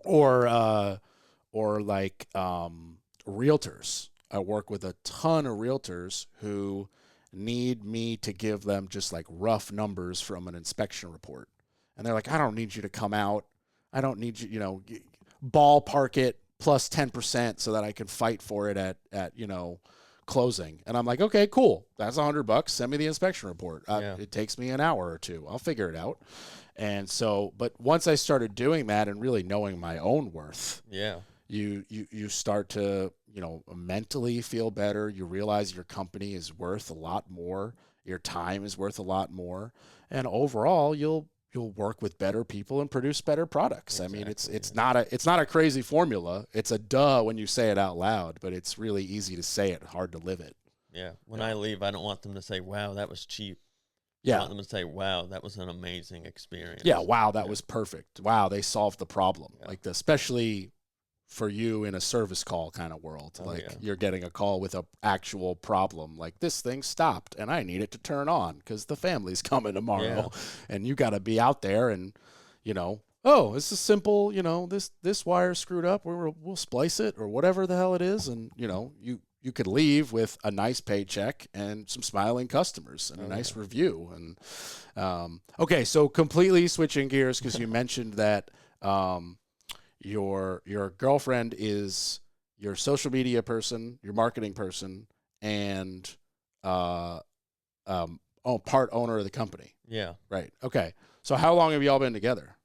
Speaker 3: Or like realtors. I work with a ton of realtors who need me to give them just like rough numbers from an inspection report. And they're like, I don't need you to come out. I don't need you, ballpark it plus 10% so that I can fight for it at closing. And I'm like, okay, cool. That's $100. Send me the inspection report. It takes me an hour or two. I'll figure it out. And so, but once I started doing that and really knowing my own worth, you start to, mentally feel better. You realize your company is worth a lot more. Your time is worth a lot more. And overall, you'll work with better people and produce better products. Exactly. I mean, it's not a crazy formula. It's a duh when you say it out loud, but it's really easy to say it, hard to live it.
Speaker 2: Yeah. When I leave, I don't want them to say, wow, that was cheap.
Speaker 3: Yeah.
Speaker 2: I want them to say, wow, that was an amazing experience.
Speaker 3: Yeah, wow, that was perfect. Wow, they solved the problem. Yeah. Like, especially for you in a service call kind of world. You're getting a call with an actual problem. Like, this thing stopped, and I need it to turn on because the family's coming tomorrow. Yeah. And you got to be out there and, oh, this is simple, this wire screwed up. We'll splice it or whatever the hell it is. And, you could leave with a nice paycheck and some smiling customers and a nice review. And okay, so completely switching gears, because you mentioned that your girlfriend is your social media person, your marketing person, and part owner of the company.
Speaker 2: Yeah.
Speaker 3: Right. Okay. So how long have y'all been together?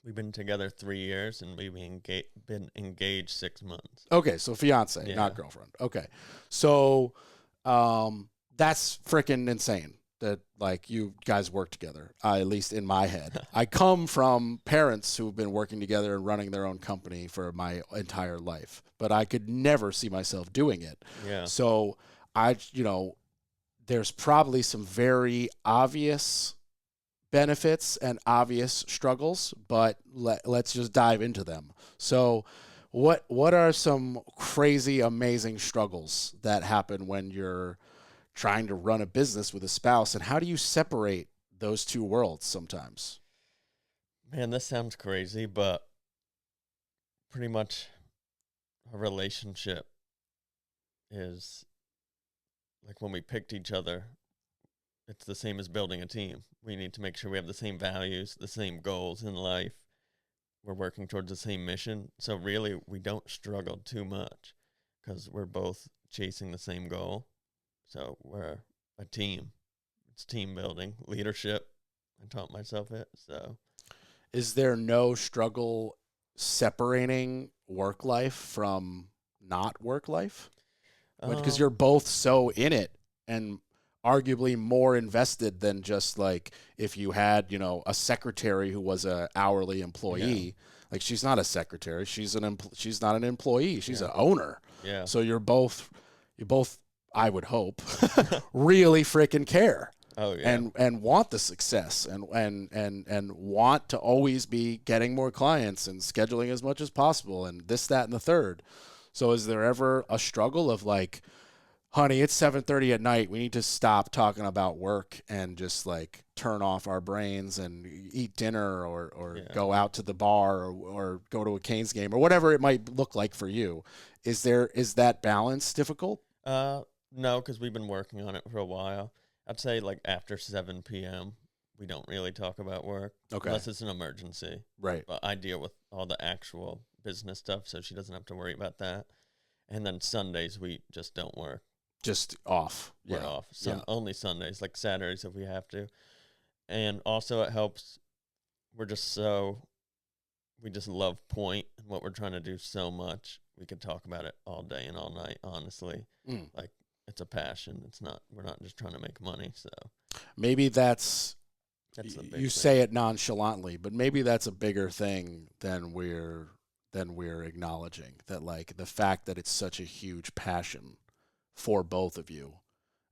Speaker 2: We've been together 3 years, and we've been engaged 6 months.
Speaker 3: Okay, so fiance,
Speaker 2: Yeah.
Speaker 3: not girlfriend. Okay, so that's freaking insane that like you guys work together. At least in my head, I come from parents who've been working together and running their own company for my entire life, but I could never see myself doing it.
Speaker 2: Yeah.
Speaker 3: So there's probably some very obvious benefits and obvious struggles, but let's just dive into them. So what are some crazy, amazing struggles that happen when you're trying to run a business with a spouse, and how do you separate those two worlds sometimes?
Speaker 2: Man, this sounds crazy, but pretty much a relationship is like when we picked each other, it's the same as building a team. We need to make sure we have the same values, the same goals in life. We're working towards the same mission. So really, we don't struggle too much because we're both chasing the same goal. So we're a team. It's team building, leadership. I taught myself it. So
Speaker 3: is there no struggle separating work life from not work life? Because you're both so in it and arguably more invested than just like if you had, a secretary who was a hourly employee.
Speaker 2: Yeah.
Speaker 3: Like she's not a secretary. She's not an employee. She's an owner.
Speaker 2: Yeah.
Speaker 3: So you both, I would hope, really freaking care.
Speaker 2: Oh yeah.
Speaker 3: And want the success and want to always be getting more clients and scheduling as much as possible and this, that, and the third. So is there ever a struggle of like, honey, it's 7:30 at night. We need to stop talking about work and just like turn off our brains and eat dinner or go out to the bar or go to a Canes game or whatever it might look like for you. Is that balance difficult?
Speaker 2: No, because we've been working on it for a while. I'd say like after 7 p.m., we don't really talk about work.
Speaker 3: Okay.
Speaker 2: Unless it's an emergency.
Speaker 3: Right.
Speaker 2: But I deal with all the actual business stuff, so she doesn't have to worry about that. And then Sundays, we just don't work.
Speaker 3: Just off.
Speaker 2: We're off. Only Sundays, like Saturdays if we have to. And also it helps. We just love point and what we're trying to do so much. We could talk about it all day and all night, honestly. Like it's a passion. We're not just trying to make money. So
Speaker 3: maybe that's
Speaker 2: the big
Speaker 3: you
Speaker 2: thing.
Speaker 3: say it nonchalantly, but maybe that's a bigger thing than we're acknowledging, that like the fact that it's such a huge passion for both of you.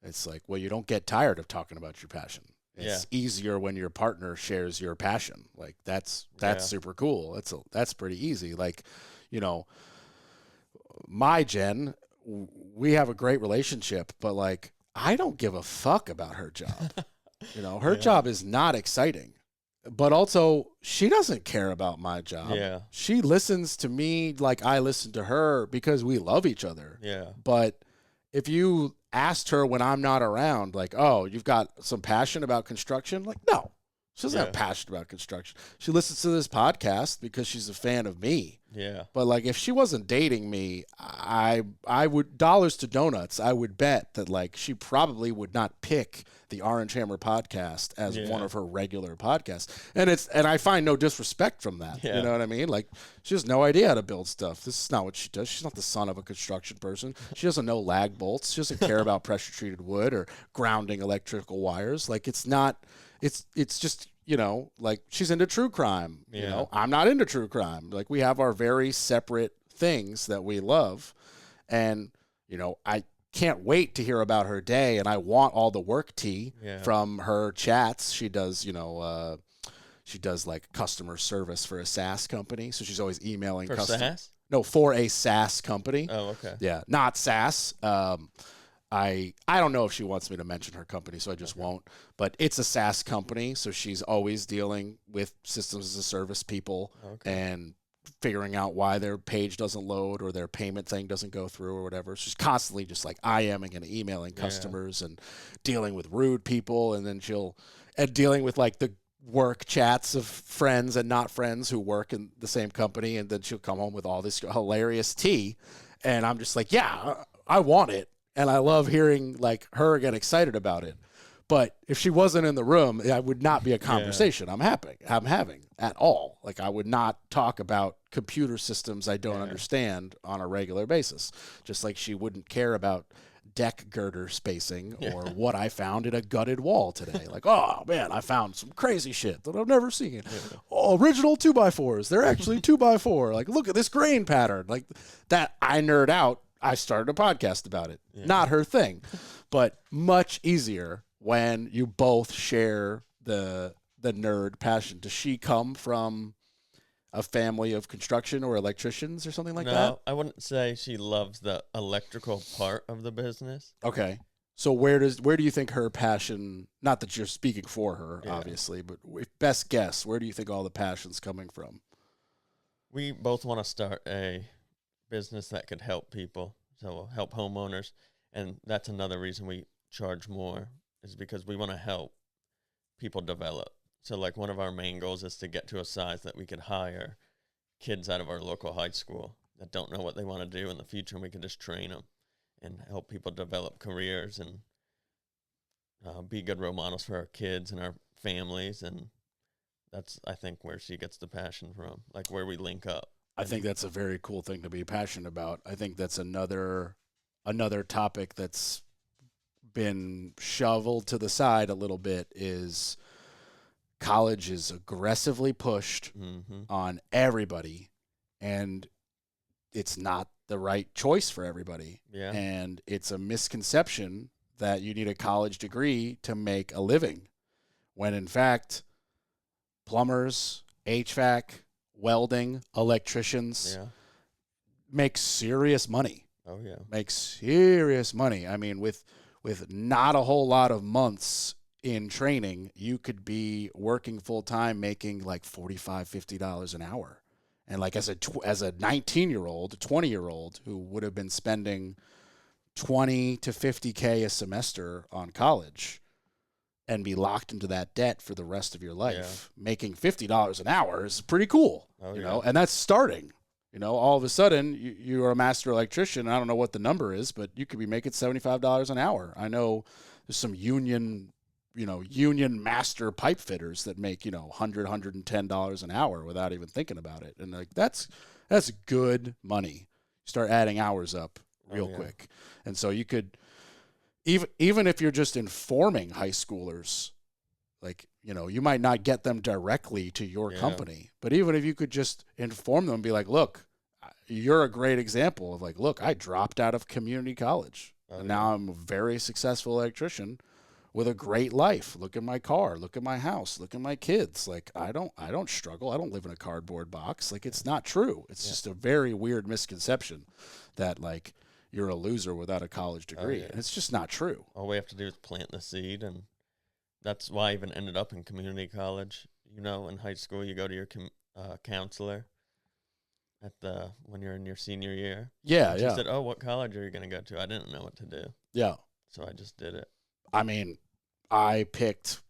Speaker 3: It's like, well, you don't get tired of talking about your passion. It's easier when your partner shares your passion. Like that's super cool. That's pretty easy. Like, my Jen, we have a great relationship, but like I don't give a fuck about her job. Her job is not exciting. But also, she doesn't care about my job.
Speaker 2: Yeah.
Speaker 3: She listens to me like I listen to her because we love each other.
Speaker 2: Yeah.
Speaker 3: But if you asked her when I'm not around, like, oh, you've got some passion about construction? Like, no. She doesn't have passion about construction. She listens to this podcast because she's a fan of me.
Speaker 2: Yeah.
Speaker 3: But like if she wasn't dating me, I would, dollars to donuts, I would bet that like she probably would not pick the Orange Hammer podcast as one of her regular podcasts. And I find no disrespect from that.
Speaker 2: Yeah.
Speaker 3: You know what I mean? Like she has no idea how to build stuff. This is not what she does. She's not the son of a construction person. She doesn't know lag bolts. She doesn't care about pressure treated wood or grounding electrical wires. Like it's just, like she's into true crime.
Speaker 2: Yeah.
Speaker 3: I'm not into true crime. Like we have our very separate things that we love. And, I can't wait to hear about her day, and I want all the work tea from her chats. She does, she does like customer service for a SaaS company. So she's always emailing customers.
Speaker 2: SaaS?
Speaker 3: No, for a SaaS company.
Speaker 2: Oh, okay.
Speaker 3: Yeah, not SaaS. I don't know if she wants me to mention her company, so I just won't. But it's a SaaS company, so she's always dealing with systems as a service people and figuring out why their page doesn't load or their payment thing doesn't go through or whatever. She's constantly just like IMing and emailing customers and dealing with rude people, and then dealing with like the work chats of friends and not friends who work in the same company, and then she'll come home with all this hilarious tea, and I'm just like, yeah, I want it. And I love hearing like her get excited about it. But if she wasn't in the room, it would not be a conversation I'm having at all. Like, I would not talk about computer systems I don't understand on a regular basis. Just like she wouldn't care about deck girder spacing or what I found in a gutted wall today. Like, oh man, I found some crazy shit that I've never seen. Oh, original 2x4s. They're actually 2x4. Like, look at this grain pattern. Like that, I nerd out. I started a podcast about it. Not her thing, but much easier when you both share the nerd passion. Does she come from a family of construction or electricians or something like that?
Speaker 2: No, I wouldn't say she loves the electrical part of the business.
Speaker 3: Okay. So where do you think her passion, not that you're speaking for her, obviously, but best guess, where do you think all the passion's coming from?
Speaker 2: We both want to start a business that could help people, so help homeowners. And that's another reason we charge more, is because we want to help people develop. So like one of our main goals is to get to a size that we could hire kids out of our local high school that don't know what they want to do in the future, and we can just train them and help people develop careers and be good role models for our kids and our families. And that's, I think, where she gets the passion from, like where we link up.
Speaker 3: I think that's a very cool thing to be passionate about. I think that's another topic that's been shoveled to the side a little bit is college is aggressively pushed on everybody, and it's not the right choice for everybody.
Speaker 2: Yeah.
Speaker 3: And it's a misconception that you need a college degree to make a living, when in fact, plumbers, HVAC, welding, electricians make serious money.
Speaker 2: Oh, yeah.
Speaker 3: Make serious money. I mean, with not a whole lot of months in training, you could be working full time, making like $45, $50 an hour. And like as a 19-year-old, 20-year-old who would have been spending $20 to $50K a semester on college and be locked into that debt for the rest of your life, making $50 an hour is pretty cool. You know, and that's starting. You know, all of a sudden you are a master electrician. I don't know what the number is, but you could be making $75 an hour. I know there's some union master pipe fitters that make, $100, $110 an hour without even thinking about it. And like, that's good money. Start adding hours up real quick. And so you could, even if you're just informing high schoolers, like, you might not get them directly to your company, but even if you could just inform them and be like, look, you're a great example of like, look, I dropped out of community college and now I'm a very successful electrician with a great life. Look at my car, look at my house, look at my kids. Like, I don't struggle. I don't live in a cardboard box. Like, it's not true. It's just a very weird misconception that like you're a loser without a college degree. And it's just not true.
Speaker 2: All we have to do is plant the seed, and that's why I even ended up in community college. In high school, you go to your counselor when you're in your senior year.
Speaker 3: Yeah,
Speaker 2: and she said, "Oh, what college are you going to go to?" I didn't know what to do.
Speaker 3: Yeah.
Speaker 2: So I just did it.
Speaker 3: I mean, I picked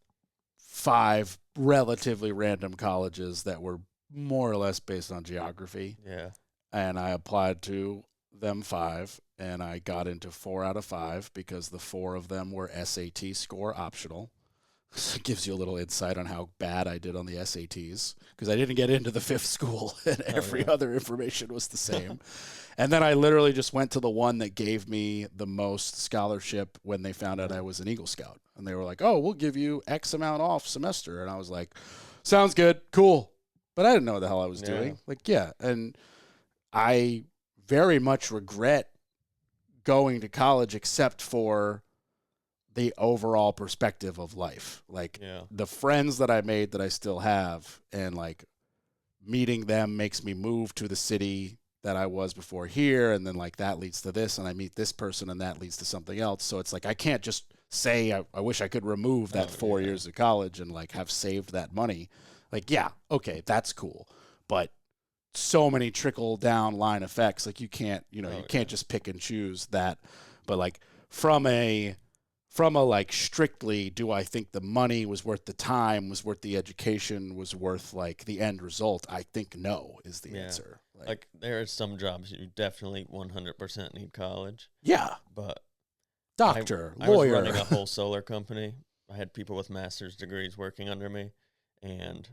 Speaker 3: 5 relatively random colleges that were more or less based on geography.
Speaker 2: Yeah.
Speaker 3: And I applied to them 5, and I got into 4 out of 5 because the 4 of them were SAT score optional. It gives you a little insight on how bad I did on the SATs, because I didn't get into the 5th school and every other information was the same. And then I literally just went to the one that gave me the most scholarship when they found out I was an Eagle Scout. And they were like, oh, we'll give you X amount off semester. And I was like, sounds good, cool. But I didn't know what the hell I was doing. Like, and I very much regret going to college, except for the overall perspective of life. Like the friends that I made that I still have, and like meeting them makes me move to the city that I was before here. And then like that leads to this, and I meet this person and that leads to something else. So it's like, I can't just say, I wish I could remove that 4 years of college and like have saved that money. Like, yeah, okay, that's cool. But so many trickle down line effects. Like you can't, you can't just pick and choose that. But like from a like strictly, do I think the money was worth the time, was worth the education, was worth like the end result? I think no is the answer.
Speaker 2: Like there are some jobs you definitely 100% need college.
Speaker 3: Yeah.
Speaker 2: But
Speaker 3: doctor,
Speaker 2: I
Speaker 3: lawyer.
Speaker 2: was running a whole solar company I had people with master's degrees working under me, and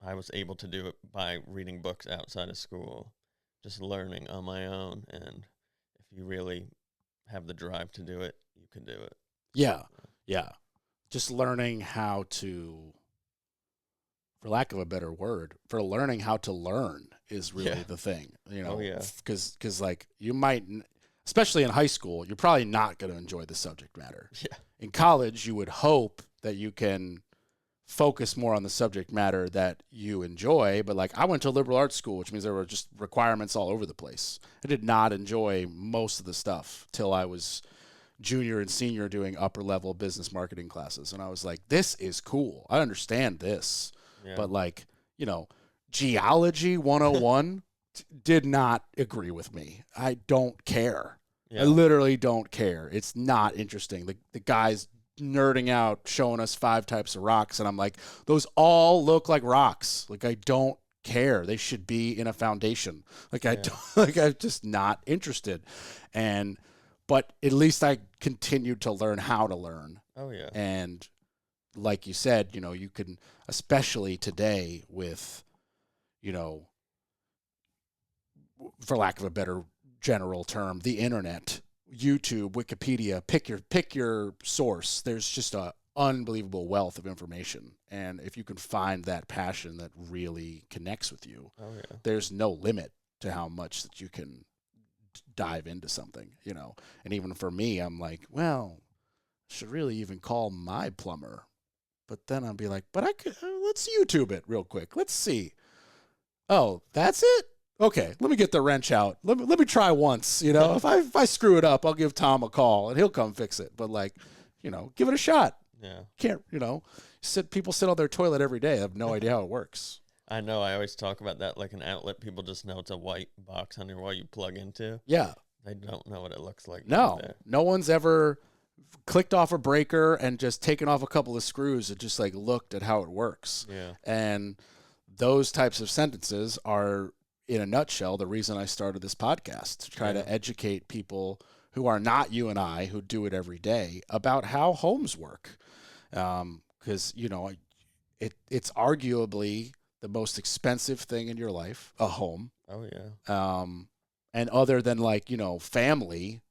Speaker 2: I was able to do it by reading books outside of school, just learning on my own. And if you really have the drive to do it, you can do it.
Speaker 3: Yeah. Yeah. Just learning how to, for lack of a better word, for learning how to learn is really the thing, you know, because like you might, especially in high school, you're probably not going to enjoy the subject matter.
Speaker 2: Yeah.
Speaker 3: In college, you would hope that you can focus more on the subject matter that you enjoy. But like I went to a liberal arts school, which means there were just requirements all over the place. I did not enjoy most of the stuff till I was junior and senior doing upper level business marketing classes. And I was like, this is cool. I understand this. Yeah. But like, you know, geology 101 did not agree with me. I don't care. Yeah. I literally don't care. It's not interesting. The guy's nerding out, showing us 5 types of rocks. And I'm like, those all look like rocks. Like, I don't care. They should be in a foundation. Like, I don't, like, I'm just not interested. But at least I continued to learn how to learn.
Speaker 2: Oh, yeah.
Speaker 3: And like you said, you know, you can, especially today with, you know, for lack of a better general term, the internet, YouTube, Wikipedia, pick your source. There's just a unbelievable wealth of information. And if you can find that passion that really connects with you, there's no limit to how much that you can dive into something, you know. And even for me, I'm like, well, I should really even call my plumber. But then I'll be like, but I could, let's YouTube it real quick. Let's see. Oh, that's it? Okay, let me get the wrench out. Let me try once, you know. If I screw it up, I'll give Tom a call and he'll come fix it. But like, you know, give it a shot.
Speaker 2: Yeah.
Speaker 3: Can't, you know, people sit on their toilet every day. I have no idea how it works.
Speaker 2: I know. I always talk about that like an outlet. People just know it's a white box on your wall you plug into.
Speaker 3: Yeah.
Speaker 2: They don't know what it looks like.
Speaker 3: No. No one's ever clicked off a breaker and just taken off a couple of screws and just like looked at how it works.
Speaker 2: Yeah.
Speaker 3: And those types of sentences are, in a nutshell, the reason I started this podcast, to try to educate people who are not you and I, who do it every day, about how homes work. Because, you know, it's arguably the most expensive thing in your life, a home.
Speaker 2: Oh, yeah.
Speaker 3: And other than like, you know, family,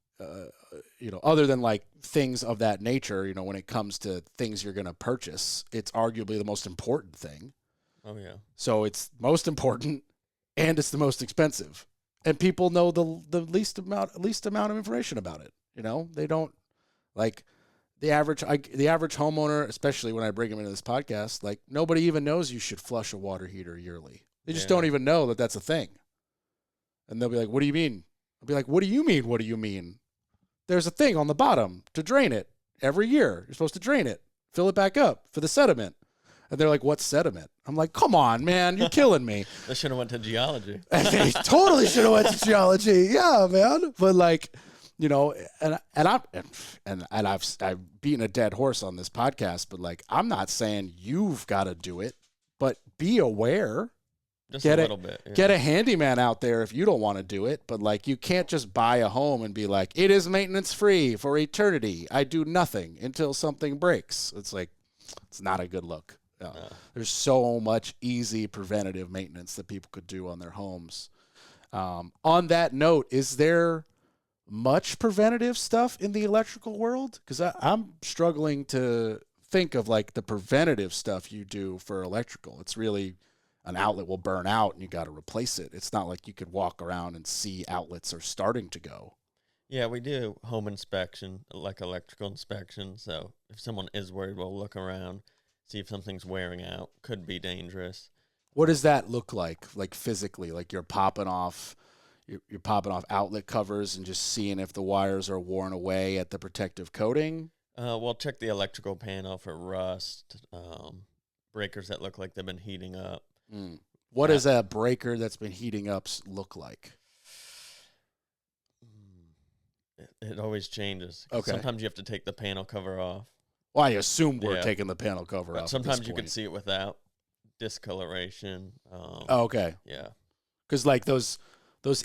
Speaker 3: you know, other than like things of that nature, you know, when it comes to things you're going to purchase, it's arguably the most important thing.
Speaker 2: Oh, yeah. So
Speaker 3: it's most important and it's the most expensive. And people know the least amount of information about it. You know, they don't like the average homeowner, especially when I bring them into this podcast, like nobody even knows you should flush a water heater yearly. They just don't even know that that's a thing. And they'll be like, what do you mean? I'll be like, what do you mean? What do you mean? There's a thing on the bottom to drain it every year. You're supposed to drain it, fill it back up for the sediment. And they're like, what's sediment? I'm like, come on, man, you're killing me.
Speaker 2: They should have went to geology.
Speaker 3: They totally should have went to geology. Yeah, man. But like, you know, and I've beaten a dead horse on this podcast, but like, I'm not saying you've got to do it, but be aware.
Speaker 2: Just a little bit. Yeah.
Speaker 3: Get a handyman out there if you don't want to do it. But like, you can't just buy a home and be like, it is maintenance free for eternity. I do nothing until something breaks. It's like, it's not a good look. No. There's so much easy preventative maintenance that people could do on their homes. On that note, is there much preventative stuff in the electrical world? Because I'm struggling to think of like the preventative stuff you do for electrical. It's really an outlet will burn out and you got to replace it. It's not like you could walk around and see outlets are starting to go.
Speaker 2: Yeah, we do home inspection, like electrical inspection. So if someone is worried, we'll look around, see if something's wearing out. Could be dangerous.
Speaker 3: What does that look like physically? Like you're popping off outlet covers and just seeing if the wires are worn away at the protective coating?
Speaker 2: We'll check the electrical panel for rust, breakers that look like they've been heating up.
Speaker 3: What does a breaker that's been heating up look like?
Speaker 2: It always changes.
Speaker 3: Okay.
Speaker 2: Sometimes you have to take the panel cover off.
Speaker 3: Well, I assume we're taking the panel cover off.
Speaker 2: Sometimes you can see it without discoloration.
Speaker 3: Okay.
Speaker 2: Yeah.
Speaker 3: Because like those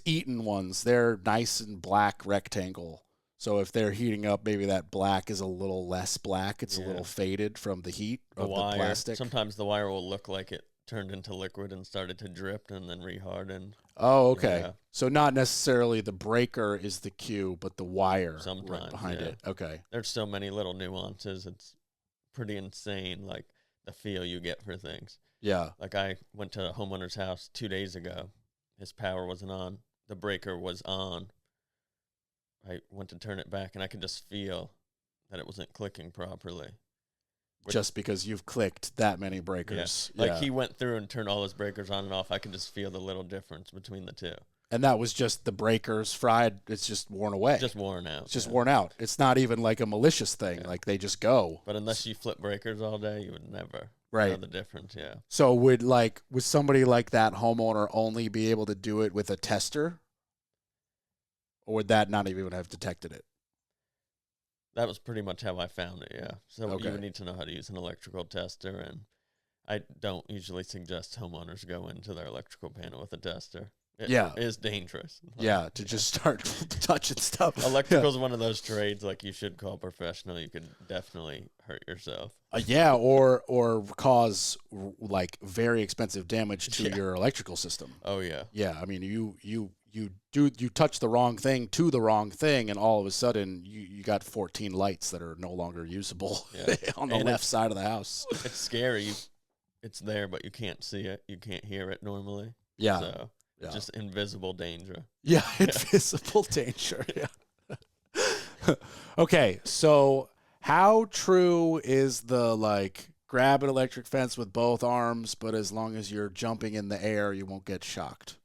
Speaker 3: Eaton ones, they're nice and black rectangle. So if they're heating up, maybe that black is a little less black. It's a
Speaker 2: Yeah.
Speaker 3: little faded from the heat
Speaker 2: The
Speaker 3: of
Speaker 2: wire,
Speaker 3: the plastic.
Speaker 2: sometimes the wire will look like it turned into liquid and started to drip and then rehardened.
Speaker 3: Oh, okay.
Speaker 2: Yeah.
Speaker 3: So not necessarily the breaker is the cue, but the wire right
Speaker 2: Sometimes,
Speaker 3: behind
Speaker 2: yeah.
Speaker 3: it. Okay.
Speaker 2: There's so many little nuances. It's pretty insane, like the feel you get for things.
Speaker 3: Yeah.
Speaker 2: Like I went to a homeowner's house 2 days ago. His power wasn't on. The breaker was on. I went to turn it back, and I could just feel that it wasn't clicking properly.
Speaker 3: Just because you've clicked that many breakers.
Speaker 2: Yeah. Like he went through and turned all his breakers on and off. I could just feel the little difference between the two.
Speaker 3: And that was just the breakers fried. It's just worn away.
Speaker 2: Just worn out.
Speaker 3: It's just worn out. It's not even like a malicious thing.
Speaker 2: Yeah.
Speaker 3: Like they just go.
Speaker 2: But unless you flip breakers all day, you would never know the difference. Yeah.
Speaker 3: So would somebody like that homeowner only be able to do it with a tester? Or would that not even have detected it?
Speaker 2: That was pretty much how I found it, yeah. So
Speaker 3: Okay.
Speaker 2: you would need to know how to use an electrical tester, and I don't usually suggest homeowners go into their electrical panel with a tester. It is dangerous.
Speaker 3: Yeah, to just start touching stuff.
Speaker 2: Electrical's one of those trades, like you should call a professional. You could definitely hurt yourself.
Speaker 3: Yeah, or cause like very expensive damage to your electrical system.
Speaker 2: Oh, yeah.
Speaker 3: Yeah, I mean, you touch the wrong thing to the wrong thing, and all of a sudden you got 14 lights that are no longer usable on the left side of the house.
Speaker 2: It's scary. It's there, but you can't see it. You can't hear it normally.
Speaker 3: Yeah.
Speaker 2: So it's just invisible danger.
Speaker 3: Yeah, invisible danger. Yeah. Okay, so how true is the like grab an electric fence with both arms, but as long as you're jumping in the air, you won't get shocked?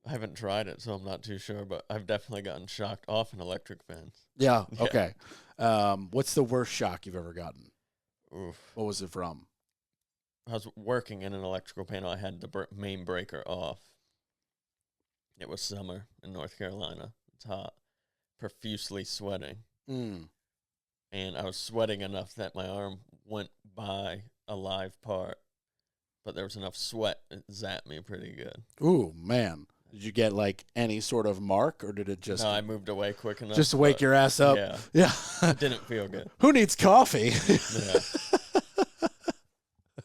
Speaker 2: I haven't tried it, so I'm not too sure, but I've definitely gotten shocked off an electric fence.
Speaker 3: Yeah, okay. What's the worst shock you've ever gotten?
Speaker 2: Oof.
Speaker 3: What was it from?
Speaker 2: I was working in an electrical panel. I had the main breaker off. It was summer in North Carolina. It's hot. Profusely sweating.
Speaker 3: Mm.
Speaker 2: And I was sweating enough that my arm went by a live part. But there was enough sweat, it zapped me pretty good.
Speaker 3: Ooh, man. Did you get like any sort of mark, or did it just...
Speaker 2: No, I moved away quick enough.
Speaker 3: Just to wake your ass up? Yeah.
Speaker 2: It didn't feel good.
Speaker 3: Who needs coffee?
Speaker 2: Yeah.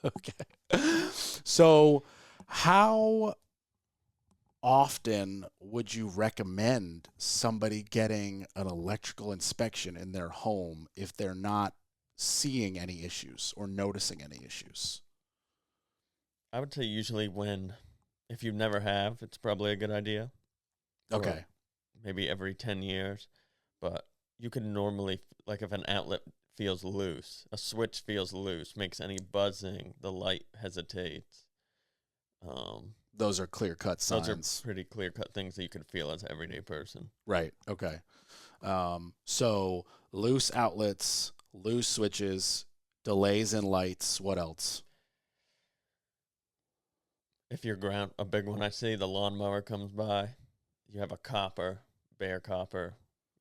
Speaker 3: Okay. So how often would you recommend somebody getting an electrical inspection in their home if they're not seeing any issues or noticing any issues?
Speaker 2: I would say usually if you never have, it's probably a good idea.
Speaker 3: Okay.
Speaker 2: Or maybe every 10 years. But you can normally, like if an outlet feels loose, a switch feels loose, makes any buzzing, the light hesitates.
Speaker 3: Those are clear-cut signs.
Speaker 2: Those are pretty clear-cut things that you can feel as an everyday person.
Speaker 3: Right. Okay. So loose outlets, loose switches, delays in lights. What else?
Speaker 2: If you're a big one I see, the lawnmower comes by, you have a bare copper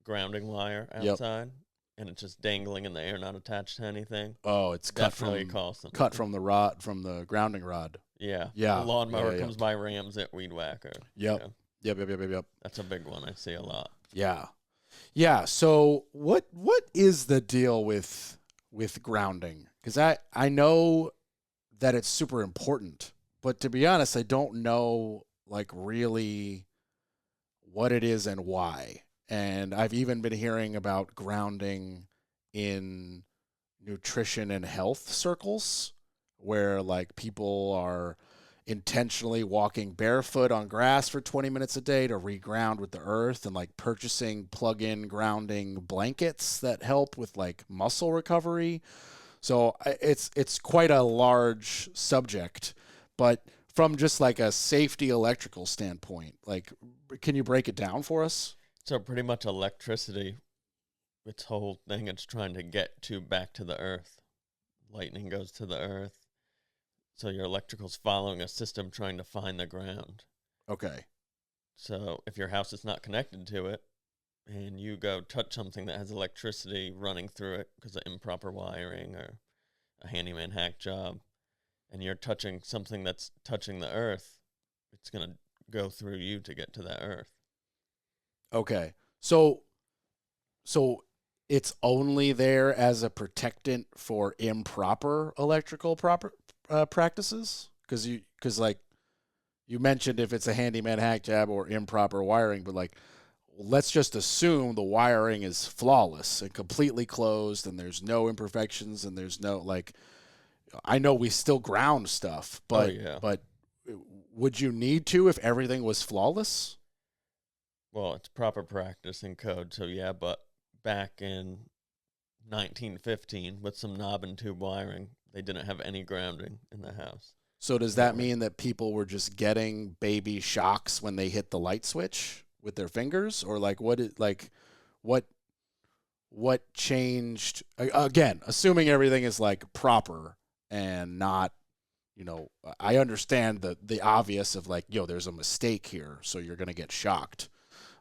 Speaker 2: grounding wire outside, and it's just dangling in the air, not attached to anything.
Speaker 3: Oh, it's cut from the rod, from the grounding rod.
Speaker 2: Yeah.
Speaker 3: Yeah.
Speaker 2: The lawnmower comes by, rams it, weed whacker.
Speaker 3: Yep. Yep.
Speaker 2: That's a big one I see a lot.
Speaker 3: Yeah. Yeah. So what is the deal with grounding? Because I know that it's super important, but to be honest, I don't know like really what it is and why. And I've even been hearing about grounding in nutrition and health circles, where like people are intentionally walking barefoot on grass for 20 minutes a day to reground with the earth, and like purchasing plug-in grounding blankets that help with like muscle recovery. So it's quite a large subject, but from just like a safety electrical standpoint, like, can you break it down for us?
Speaker 2: So pretty much electricity, its whole thing, it's trying to get back to the earth. Lightning goes to the earth. So your electrical's following a system trying to find the ground.
Speaker 3: Okay.
Speaker 2: So if your house is not connected to it, and you go touch something that has electricity running through it because of improper wiring or a handyman hack job, and you're touching something that's touching the earth, it's going to go through you to get to that earth.
Speaker 3: Okay. So So it's only there as a protectant for improper electrical practices? Because like you mentioned, if it's a handyman hack job or improper wiring, but like, let's just assume the wiring is flawless and completely closed and there's no imperfections and there's no, like, I know we still ground stuff, but but would you need to if everything was flawless?
Speaker 2: Well, it's proper practice in code, so yeah, but back in 1915 with some knob and tube wiring, they didn't have any grounding in the house.
Speaker 3: So does that mean that people were just getting baby shocks when they hit the light switch with their fingers, or like what changed? Again, assuming everything is like proper and not, I understand the obvious of like, there's a mistake here, so you're gonna get shocked.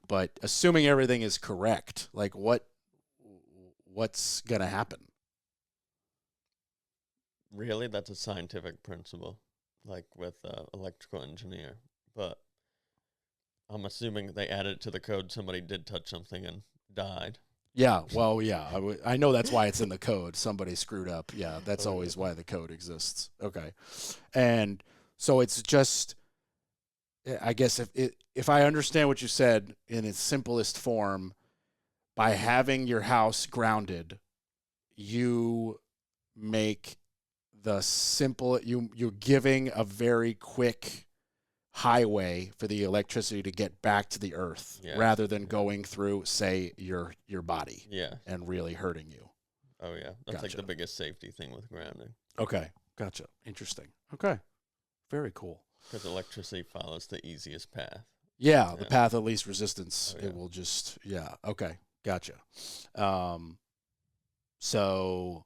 Speaker 3: But assuming everything is correct, like what's gonna happen?
Speaker 2: Really, that's a scientific principle, like with electrical engineer. But I'm assuming they added it to the code. Somebody did touch something and died.
Speaker 3: Yeah, well, yeah, I know that's why it's in the code. Somebody screwed up. Yeah, that's always why the code exists. Okay, and so it's just, I guess if I understand what you said in its simplest form, by having your house grounded, you make the simple, you're giving a very quick highway for the electricity to get back to the earth, rather than going through, say, your body, and really hurting you.
Speaker 2: Oh yeah, that's like the biggest safety thing with grounding.
Speaker 3: Okay, gotcha. Interesting. Okay, very cool.
Speaker 2: Because electricity follows the easiest path.
Speaker 3: Yeah, the path of least resistance. It will just, okay, gotcha. So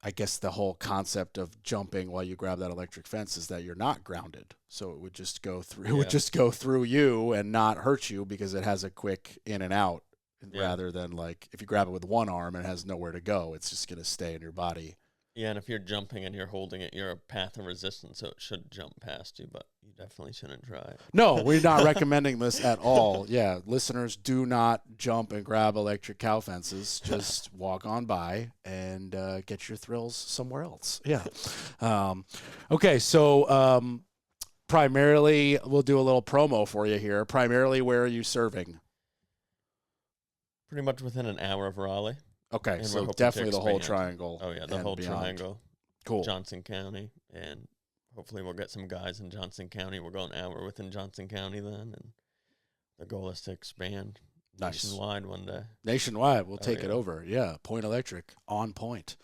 Speaker 3: I guess the whole concept of jumping while you grab that electric fence is that you're not grounded. So it would just go through, it would just go through you and not hurt you because it has a quick in and out, rather than like if you grab it with one arm and it has nowhere to go, it's just going to stay in your body.
Speaker 2: Yeah, and if you're jumping and you're holding it, you're a path of resistance, so it should jump past you, but you definitely shouldn't try it.
Speaker 3: No, we're not recommending this at all. Yeah, listeners, do not jump and grab electric cow fences. Just walk on by and get your thrills somewhere else. Yeah. Okay, so primarily, we'll do a little promo for you here. Primarily, where are you serving?
Speaker 2: Pretty much within an hour of Raleigh.
Speaker 3: Okay,
Speaker 2: and
Speaker 3: so definitely the whole triangle.
Speaker 2: Oh, yeah, the whole triangle.
Speaker 3: Cool.
Speaker 2: Johnson County, and hopefully we'll get some guys in Johnson County. We'll go an hour within Johnson County then, and the goal is to expand nationwide one day.
Speaker 3: Nationwide, we'll take it over. Yeah, Point Electric, on point.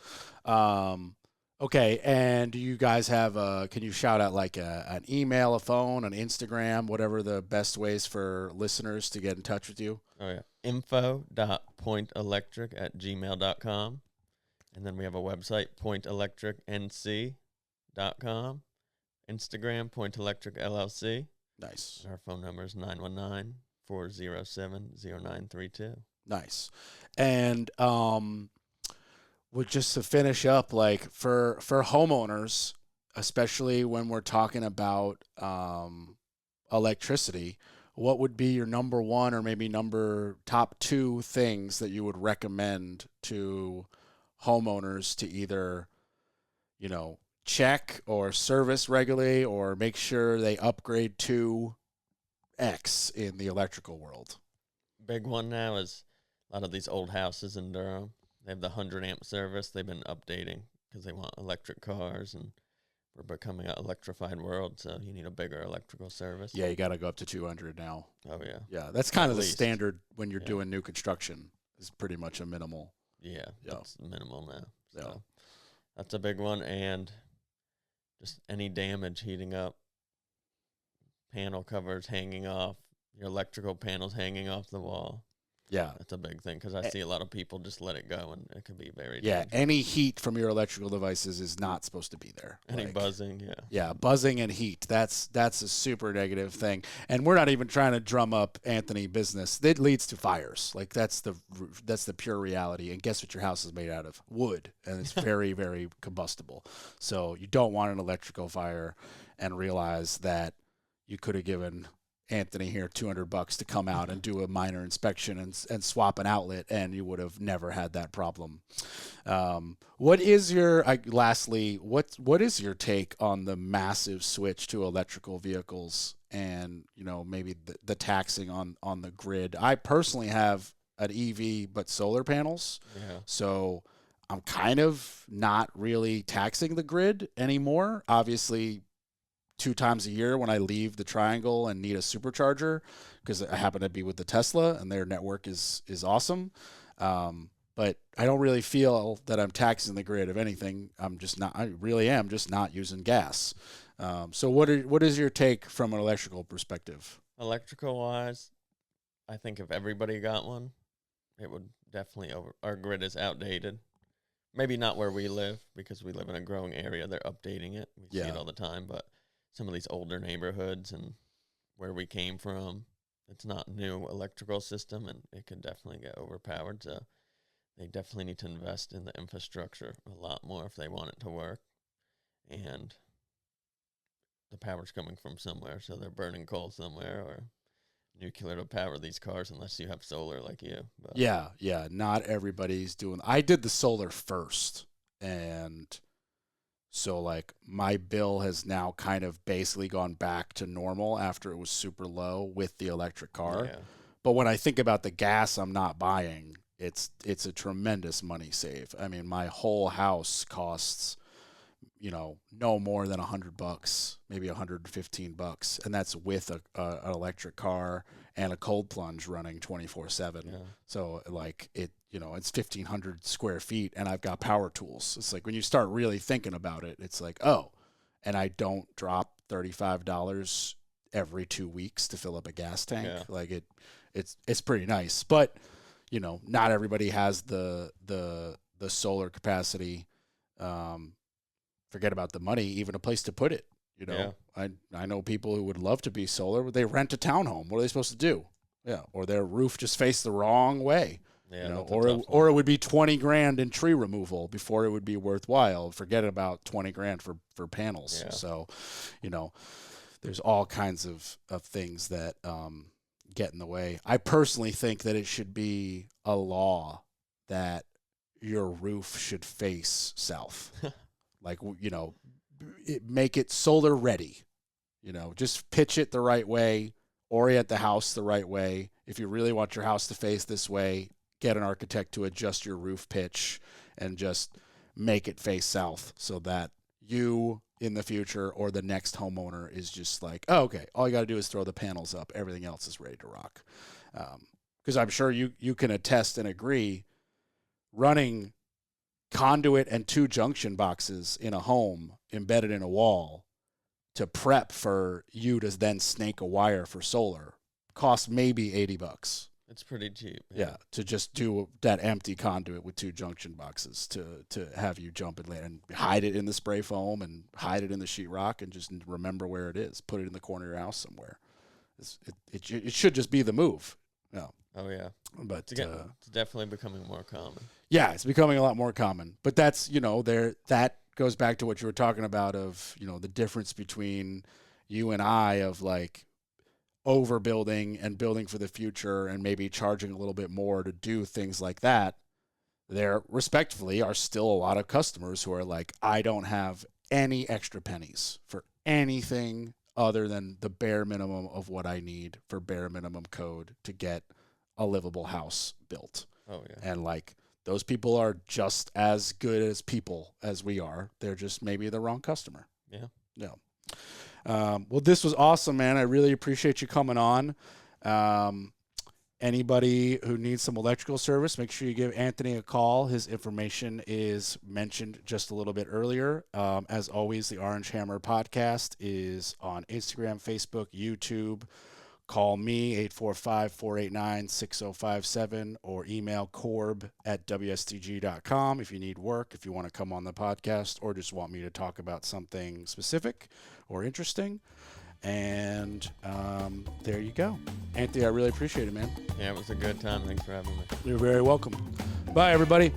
Speaker 3: Okay, and do you guys have can you shout out like an email, a phone, an Instagram, whatever the best ways for listeners to get in touch with you?
Speaker 2: Oh, yeah. info.pointelectric@gmail.com. And then we have a website, pointelectricnc.com. Instagram, Point Electric LLC.
Speaker 3: Nice.
Speaker 2: And our phone number is 919-407-0932.
Speaker 3: Nice. And just to finish up, like for homeowners, especially when we're talking about electricity, what would be your number one or maybe top two things that you would recommend to homeowners to either, check or service regularly or make sure they upgrade to X in the electrical world?
Speaker 2: Big one now is a lot of these old houses in Durham. They have the 100-amp service. They've been updating because they want electric cars, and we're becoming an electrified world, so you need a bigger electrical service.
Speaker 3: Yeah, you got to go up to 200 now.
Speaker 2: Oh, yeah.
Speaker 3: Yeah, that's kind of the standard when you're doing new construction, is pretty much a minimal.
Speaker 2: Yeah, that's minimal now. So that's a big one, and just any damage heating up, panel covers hanging off, your electrical panels hanging off the wall.
Speaker 3: Yeah.
Speaker 2: That's a big thing because I see a lot of people just let it go, and it can be very
Speaker 3: dangerous. Any heat from your electrical devices is not supposed to be there.
Speaker 2: Any buzzing,
Speaker 3: Yeah, buzzing and heat. That's a super negative thing. And we're not even trying to drum up Anthony business. It leads to fires. Like that's the pure reality. And guess what your house is made out of? Wood. And it's very, very combustible. So you don't want an electrical fire and realize that you could have given Anthony here $200 to come out and do a minor inspection and swap an outlet, and you would have never had that problem. What is your lastly, what is your take on the massive switch to electrical vehicles and, you know, maybe the taxing on the grid? I personally have an EV but solar panels.
Speaker 2: Yeah.
Speaker 3: So I'm kind of not really taxing the grid anymore. Obviously, 2 times a year when I leave the Triangle and need a supercharger, because I happen to be with the Tesla and their network is awesome. But I don't really feel that I'm taxing the grid. If anything, I really am just not using gas. So what is your take from an electrical perspective?
Speaker 2: Electrical wise, I think if everybody got one, it would definitely our grid is outdated. Maybe not where we live, because we live in a growing area. They're updating it. We see it all the time, but some of these older neighborhoods and where we came from, it's not new electrical system, and it could definitely get overpowered. So they definitely need to invest in the infrastructure a lot more if they want it to work. And the power's coming from somewhere, so they're burning coal somewhere or nuclear to power these cars, unless you have solar like you. But
Speaker 3: Yeah, not everybody's doing. I did the solar first, and so like my bill has now kind of basically gone back to normal after it was super low with the electric car.
Speaker 2: Yeah.
Speaker 3: But when I think about the gas I'm not buying, it's a tremendous money save. I mean, my whole house costs, you know, no more than $100, maybe $115, and that's with an electric car and a cold plunge running 24/7.
Speaker 2: Yeah.
Speaker 3: So like it, you know, it's 1,500 square feet, and I've got power tools. It's like when you start really thinking about it, it's like, oh, and I don't drop $35 every 2 weeks to fill up a gas tank.
Speaker 2: Yeah.
Speaker 3: Like it's pretty nice, but you know, not everybody has the solar capacity. Forget about the money, even a place to put it. You know, I know people who would love to be solar, but they rent a townhome. What are they supposed to do? Yeah, or their roof just faced the wrong way.
Speaker 2: Yeah,
Speaker 3: you know,
Speaker 2: that's
Speaker 3: or it would be $20,000 in tree removal before it would be worthwhile. Forget about $20,000 for panels.
Speaker 2: Yeah.
Speaker 3: So, you know, there's all kinds of things that get in the way. I personally think that it should be a law that your roof should face south. Like, you know, make it solar ready. You know, just pitch it the right way, orient the house the right way. If you really want your house to face this way, get an architect to adjust your roof pitch and just make it face south, so that you in the future or the next homeowner is just like, oh, okay, all you got to do is throw the panels up. Everything else is ready to rock. Because I'm sure you can attest and agree, running conduit and 2 junction boxes in a home embedded in a wall to prep for you to then snake a wire for solar costs maybe $80.
Speaker 2: It's pretty cheap.
Speaker 3: Yeah, to just do that empty conduit with 2 junction boxes to have you jump in and hide it in the spray foam and hide it in the sheetrock and just remember where it is. Put it in the corner of your house somewhere. It should just be the move. Yeah.
Speaker 2: Oh yeah.
Speaker 3: But
Speaker 2: it's definitely becoming more common.
Speaker 3: Yeah, it's becoming a lot more common. But that's, you know, that goes back to what you were talking about of, you know, the difference between you and I of like overbuilding and building for the future and maybe charging a little bit more to do things like that. There respectively are still a lot of customers who are like, I don't have any extra pennies for anything other than the bare minimum of what I need for bare minimum code to get a livable house built.
Speaker 2: Oh yeah.
Speaker 3: And like, those people are just as good as people as we are. They're just maybe the wrong customer.
Speaker 2: Yeah.
Speaker 3: Yeah. Well, this was awesome, man. I really appreciate you coming on. Anybody who needs some electrical service, make sure you give Anthony a call. His information is mentioned just a little bit earlier. As always, the Orange Hammer podcast is on Instagram, Facebook, YouTube. Call me, 845-489-6057, or email corb@wstg.com if you need work, if you want to come on the podcast, or just want me to talk about something specific or interesting. And there you go. Anthony, I really appreciate it, man.
Speaker 2: Yeah, it was a good time. Thanks for having me.
Speaker 3: You're very welcome. Bye, everybody.